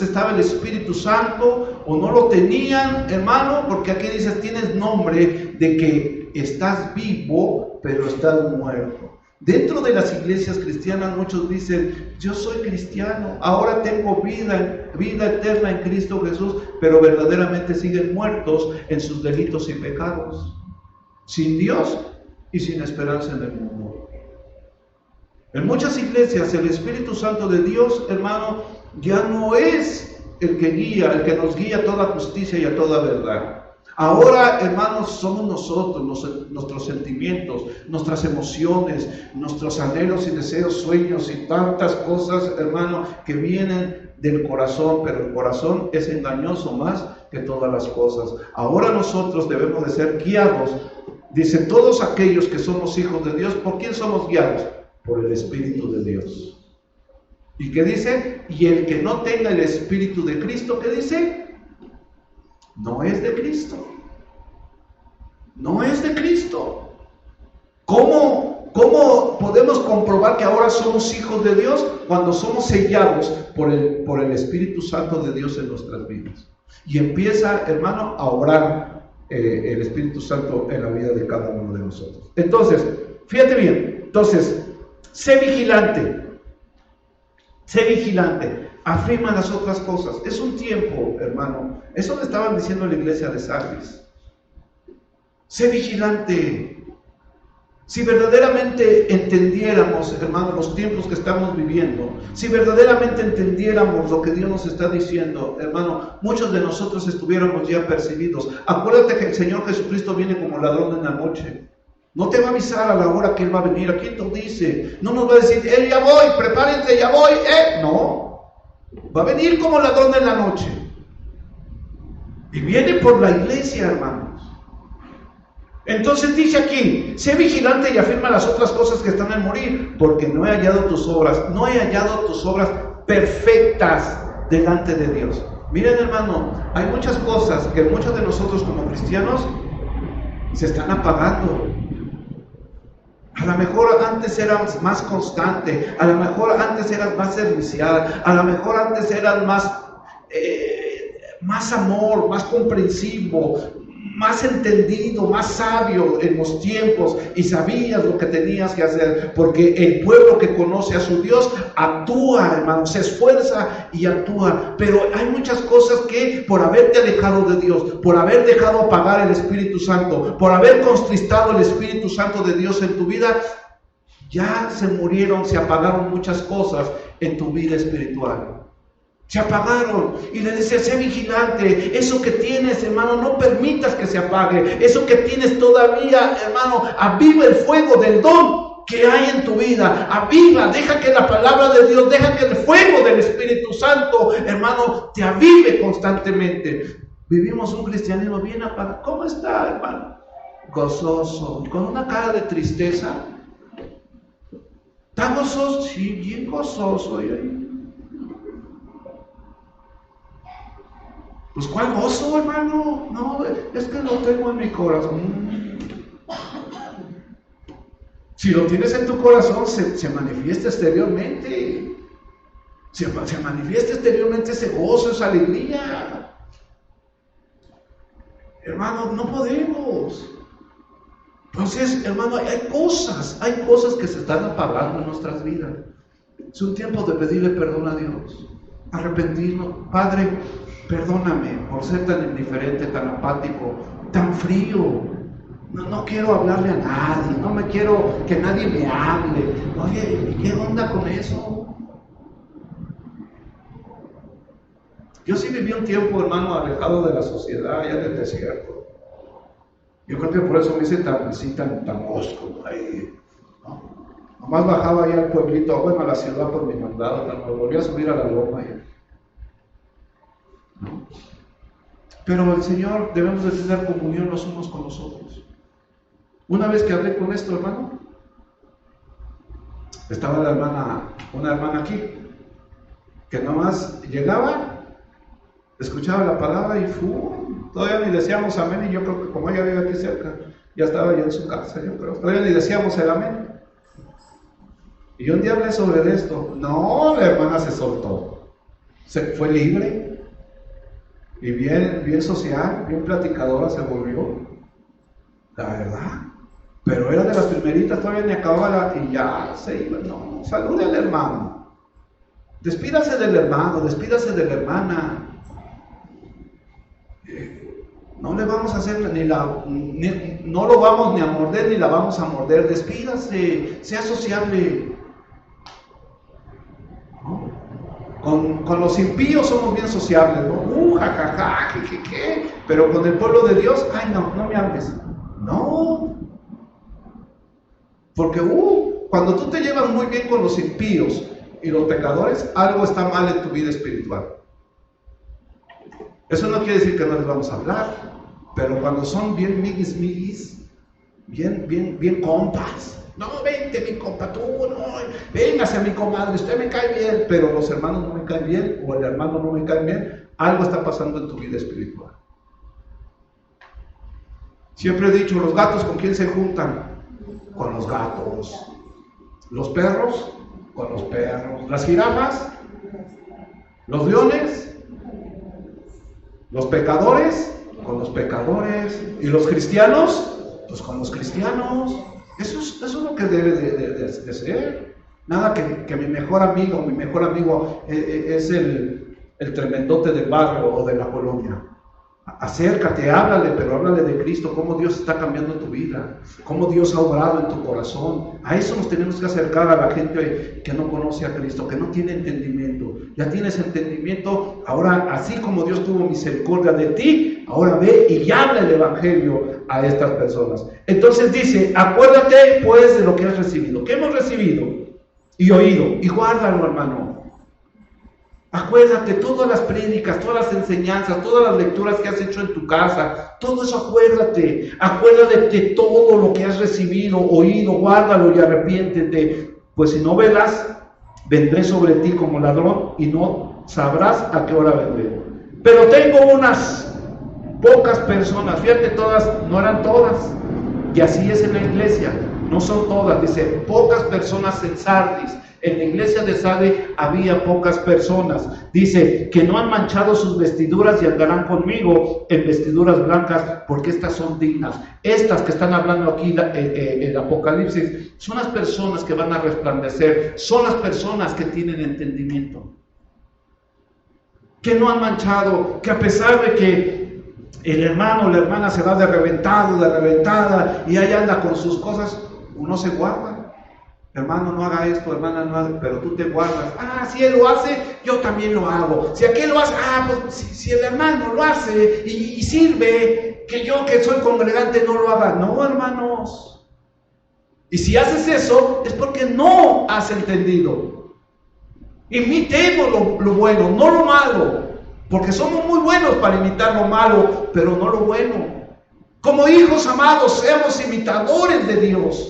estaba el Espíritu Santo o no lo tenían, hermano, porque aquí dices, tienes nombre de que estás vivo, pero estás muerto. Dentro de las iglesias cristianas muchos dicen, yo soy cristiano, ahora tengo vida eterna en Cristo Jesús, pero verdaderamente siguen muertos en sus delitos y pecados, sin Dios y sin esperanza en el mundo. En muchas iglesias el Espíritu Santo de Dios, hermano, ya no es el que nos guía a toda justicia y a toda verdad. Ahora, hermanos, somos nosotros, nuestros sentimientos, nuestras emociones, nuestros anhelos y deseos, sueños y tantas cosas, hermano, que vienen del corazón, pero el corazón es engañoso más que todas las cosas. Ahora nosotros debemos de ser guiados. Dice, todos aquellos que somos hijos de Dios, ¿por quién somos guiados? Por el Espíritu de Dios. ¿Y qué dice? Y el que no tenga el Espíritu de Cristo, ¿qué dice? No es de Cristo. No es de Cristo. ¿Cómo podemos comprobar que ahora somos hijos de Dios? Cuando somos sellados por el Espíritu Santo de Dios en nuestras vidas. Y empieza, hermano, a obrar el Espíritu Santo en la vida de cada uno de nosotros. Entonces, fíjate bien. Entonces, sé vigilante. Sé vigilante. Afirma las otras cosas. Es un tiempo, hermano. Eso le estaban diciendo a la iglesia de Sardis. Sé vigilante. Si verdaderamente entendiéramos, hermano, los tiempos que estamos viviendo, si verdaderamente entendiéramos lo que Dios nos está diciendo, hermano, muchos de nosotros estuviéramos ya percibidos. Acuérdate que el Señor Jesucristo viene como ladrón en la noche. No te va a avisar a la hora que Él va a venir. Aquí te dice. No nos va a decir, ya voy, prepárense, ya voy. No. Va a venir como ladrón en la noche. Y viene por la iglesia, hermanos. Entonces dice aquí, sé vigilante y afirma las otras cosas que están en morir, porque no he hallado tus obras perfectas delante de Dios. Miren, hermano, hay muchas cosas que muchos de nosotros como cristianos se están apagando. A lo mejor antes eras más constante, a lo mejor antes eras más servicial, a lo mejor antes eras más amor, más comprensivo, más entendido, más sabio en los tiempos, y sabías lo que tenías que hacer, porque el pueblo que conoce a su Dios actúa, hermano, se esfuerza y actúa. Pero hay muchas cosas que por haberte alejado de Dios, por haber dejado apagar el Espíritu Santo, por haber contristado el Espíritu Santo de Dios en tu vida, ya se murieron, se apagaron muchas cosas en tu vida espiritual. Se apagaron. Y le decía, sé vigilante. Eso que tienes, hermano, no permitas que se apague. Eso que tienes todavía, hermano, aviva el fuego del don que hay en tu vida. Aviva, deja que la palabra de Dios, deja que el fuego del Espíritu Santo, hermano, te avive constantemente. Vivimos un cristianismo bien apagado. ¿Cómo está, hermano? Gozoso, con una cara de tristeza. ¿Está gozoso? Sí, bien gozoso. Pues ¿cuál gozo, hermano? No, es lo tengo en mi corazón. Si lo tienes en tu corazón, se manifiesta exteriormente. Se manifiesta exteriormente ese gozo, esa alegría. Hermanos, no podemos. Entonces, hermano, hay cosas que se están apagando en nuestras vidas. Es un tiempo de pedirle perdón a Dios, arrepentirnos. Padre, perdóname por ser tan indiferente, tan apático, tan frío. No quiero hablarle a nadie, no me quiero que nadie me hable. Oye, ¿qué onda con eso? Yo sí viví un tiempo, hermano, alejado de la sociedad, allá en el desierto. Yo creo que por eso me hice tan osco ahí, ¿no? Nomás bajaba allá al pueblito, bueno, a la ciudad por mi mandado, me volví a subir a la loma, ¿no? Pero el Señor, debemos de tener comunión los unos con los otros. Una vez que hablé con esto, hermano, estaba una hermana aquí, que nomás llegaba, escuchaba la palabra y todavía ni decíamos amén, y yo creo que como ella vive aquí cerca, ya estaba ya en su casa, yo creo, todavía ni decíamos el amén. Y un día hablé sobre esto, no, la hermana se soltó, fue libre, y bien social, bien platicadora se volvió, la verdad. Pero era de las primeritas, todavía ni acababa y ya se iba. No, salude al hermano, despídase del hermano, despídase de la hermana. No le vamos a hacer no lo vamos ni a morder ni la vamos a morder. Despídase, sea sociable, ¿no? Con los impíos somos bien sociables, ¿no? Jajaja, ¿qué? Pero con el pueblo de Dios, ay, no me hables. No. Porque cuando tú te llevas muy bien con los impíos y los pecadores, algo está mal en tu vida espiritual. Eso no quiere decir que no les vamos a hablar, pero cuando son bien miguis, bien compas, no, vente mi compa, tú, no, véngase mi comadre, usted me cae bien, pero los hermanos no me caen bien, o el hermano no me cae bien, algo está pasando en tu vida espiritual. Siempre he dicho, los gatos, ¿con quién se juntan? Con los gatos. Los perros, con los perros. Las jirafas, los leones, los pecadores, con los pecadores. Y los cristianos, pues con los cristianos. Eso es lo que debe de ser. Nada que mi mejor amigo es el tremendote del barrio o de la colonia. Acércate, háblale, pero háblale de Cristo, cómo Dios está cambiando tu vida, cómo Dios ha obrado en tu corazón. A eso nos tenemos que acercar a la gente que no conoce a Cristo, que no tiene entendimiento. Ya tienes entendimiento, ahora así como Dios tuvo misericordia de ti, ahora ve y habla el evangelio a estas personas. Entonces dice, acuérdate pues de lo que has recibido. ¿Qué hemos recibido y oído? Y guárdalo, hermano. Acuérdate, todas las prédicas, todas las enseñanzas, todas las lecturas que has hecho en tu casa, todo eso acuérdate de todo lo que has recibido, oído, guárdalo y arrepiéntete, pues si no velas, vendré sobre ti como ladrón y no sabrás a qué hora vendré. Pero tengo unas pocas personas, fíjate, todas, no eran todas, y así es en la iglesia, no son todas, dice, pocas personas en Sardis. En la iglesia de Sardis había pocas personas. Dice que no han manchado sus vestiduras y andarán conmigo en vestiduras blancas, porque estas son dignas. Estas que están hablando aquí el Apocalipsis son las personas que van a resplandecer, son las personas que tienen entendimiento, que no han manchado, que a pesar de que el hermano o la hermana se va de reventado, de reventada, y ahí anda con sus cosas, uno se guarda. Hermano, no haga esto, hermana, no haga, pero tú te guardas. Si él lo hace, yo también lo hago. Si aquel lo hace, pues si el hermano lo hace y sirve, que yo que soy congregante no lo haga. No, hermanos. Y si haces eso, es porque no has entendido. Imitemos lo bueno, no lo malo. Porque somos muy buenos para imitar lo malo, pero no lo bueno. Como hijos amados, seamos imitadores de Dios.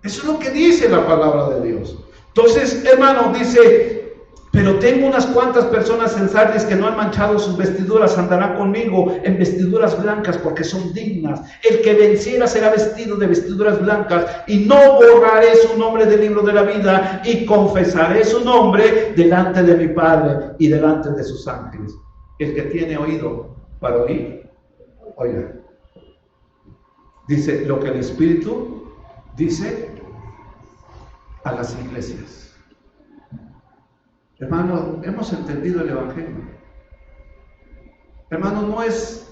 Eso es lo que dice la palabra de Dios. Entonces, hermano, dice, Pero tengo unas cuantas personas en Sardis que no han manchado sus vestiduras, andarán conmigo en vestiduras blancas porque son dignas. El que venciera será vestido de vestiduras blancas, y no borraré su nombre del libro de la vida, y confesaré su nombre delante de mi Padre y delante de sus ángeles. El que tiene oído para oír, oiga. Dice lo que el Espíritu dice a las iglesias. Hermano, hemos entendido el Evangelio. Hermano, no es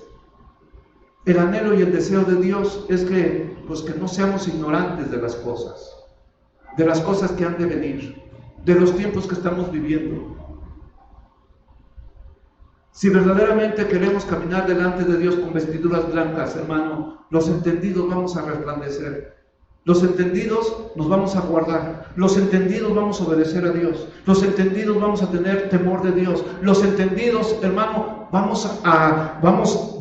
el anhelo y el deseo de Dios, es que no seamos ignorantes de las cosas que han de venir, de los tiempos que estamos viviendo. Si verdaderamente queremos caminar delante de Dios con vestiduras blancas, hermano, los entendidos vamos a resplandecer. Los entendidos nos vamos a guardar, los entendidos vamos a obedecer a Dios, los entendidos vamos a tener temor de Dios, los entendidos, hermano, vamos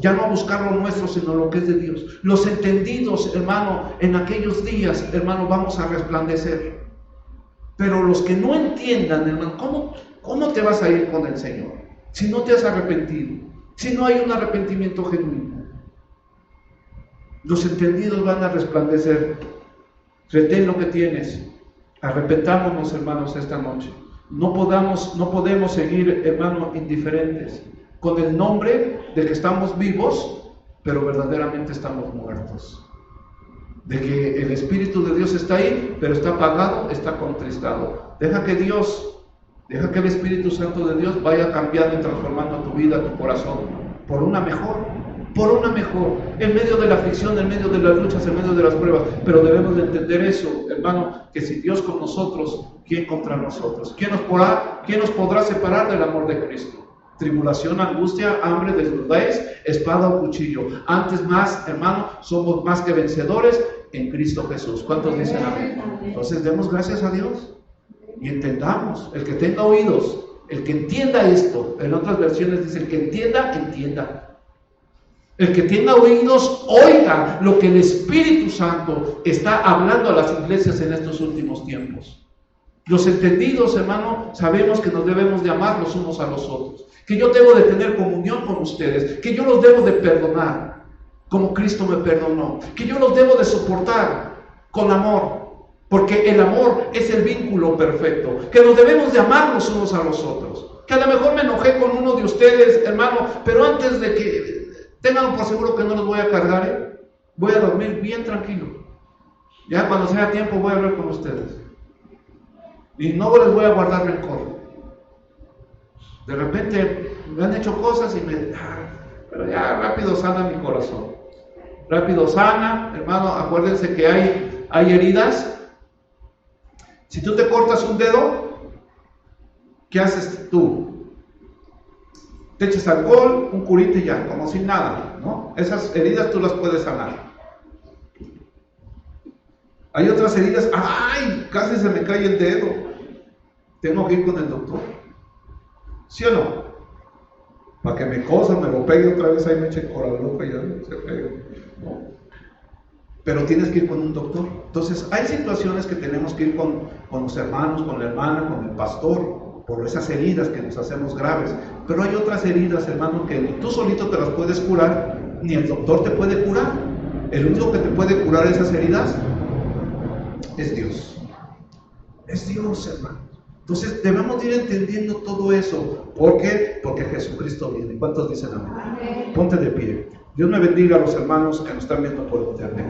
ya no a buscar lo nuestro, sino lo que es de Dios. Los entendidos, hermano, en aquellos días, hermano, vamos a resplandecer. Pero los que no entiendan, hermano, ¿cómo te vas a ir con el Señor? Si no te has arrepentido, si no hay un arrepentimiento genuino. Los entendidos van a resplandecer. Retén lo que tienes. Arrepentámonos, hermanos, esta noche. No podemos seguir, hermanos, indiferentes, con el nombre de que estamos vivos, pero verdaderamente estamos muertos. De que el Espíritu de Dios está ahí, pero está apagado, está contristado. Deja que el Espíritu Santo de Dios vaya cambiando y transformando tu vida, tu corazón, por una mejor, en medio de la aflicción, en medio de las luchas, en medio de las pruebas. Pero debemos de entender eso, hermano, que si Dios con nosotros, ¿quién contra nosotros? ¿Quién nos podrá separar del amor de Cristo? Tribulación, angustia, hambre, desnudez, espada o cuchillo. Antes más, hermano, somos más que vencedores en Cristo Jesús. ¿Cuántos dicen amén? Entonces demos gracias a Dios y entendamos. El que tenga oídos, el que entienda esto. En otras versiones dice: el que entienda, entienda. El que tenga oídos, oiga lo que el Espíritu Santo está hablando a las iglesias en estos últimos tiempos. Los entendidos, hermano, sabemos que nos debemos de amar los unos a los otros, que yo debo de tener comunión con ustedes, que yo los debo de perdonar como Cristo me perdonó, que yo los debo de soportar con amor, porque el amor es el vínculo perfecto, que nos debemos de amar los unos a los otros. Que a lo mejor me enojé con uno de ustedes, hermano, pero antes de que tengan por seguro que no los voy a cargar, voy a dormir bien tranquilo. Ya cuando sea tiempo voy a hablar con ustedes. Y no les voy a guardar rencor. De repente me han hecho cosas y pero ya rápido sana mi corazón. Rápido sana, hermano, acuérdense que hay heridas. Si tú te cortas un dedo, ¿qué haces tú? Te echas alcohol, un curita y ya, como sin nada, ¿no? Esas heridas tú las puedes sanar. Hay otras heridas, ¡ay! Casi se me cae el dedo. Tengo que ir con el doctor. ¿Sí o no? Para que me cosa, me lo pegue otra vez, ahí me eche por la boca y ya se pegue, ¿no? Pero tienes que ir con un doctor. Entonces, hay situaciones que tenemos que ir con los hermanos, con la hermana, con el pastor, por esas heridas que nos hacemos graves. Pero hay otras heridas, hermano, que ni tú solito te las puedes curar, ni el doctor te puede curar. El único que te puede curar esas heridas es Dios. Es Dios, hermano. Entonces debemos ir entendiendo todo eso. ¿Por qué? Porque Jesucristo viene. ¿Cuántos dicen amén? Ponte de pie. Dios me bendiga a los hermanos que nos están viendo por internet.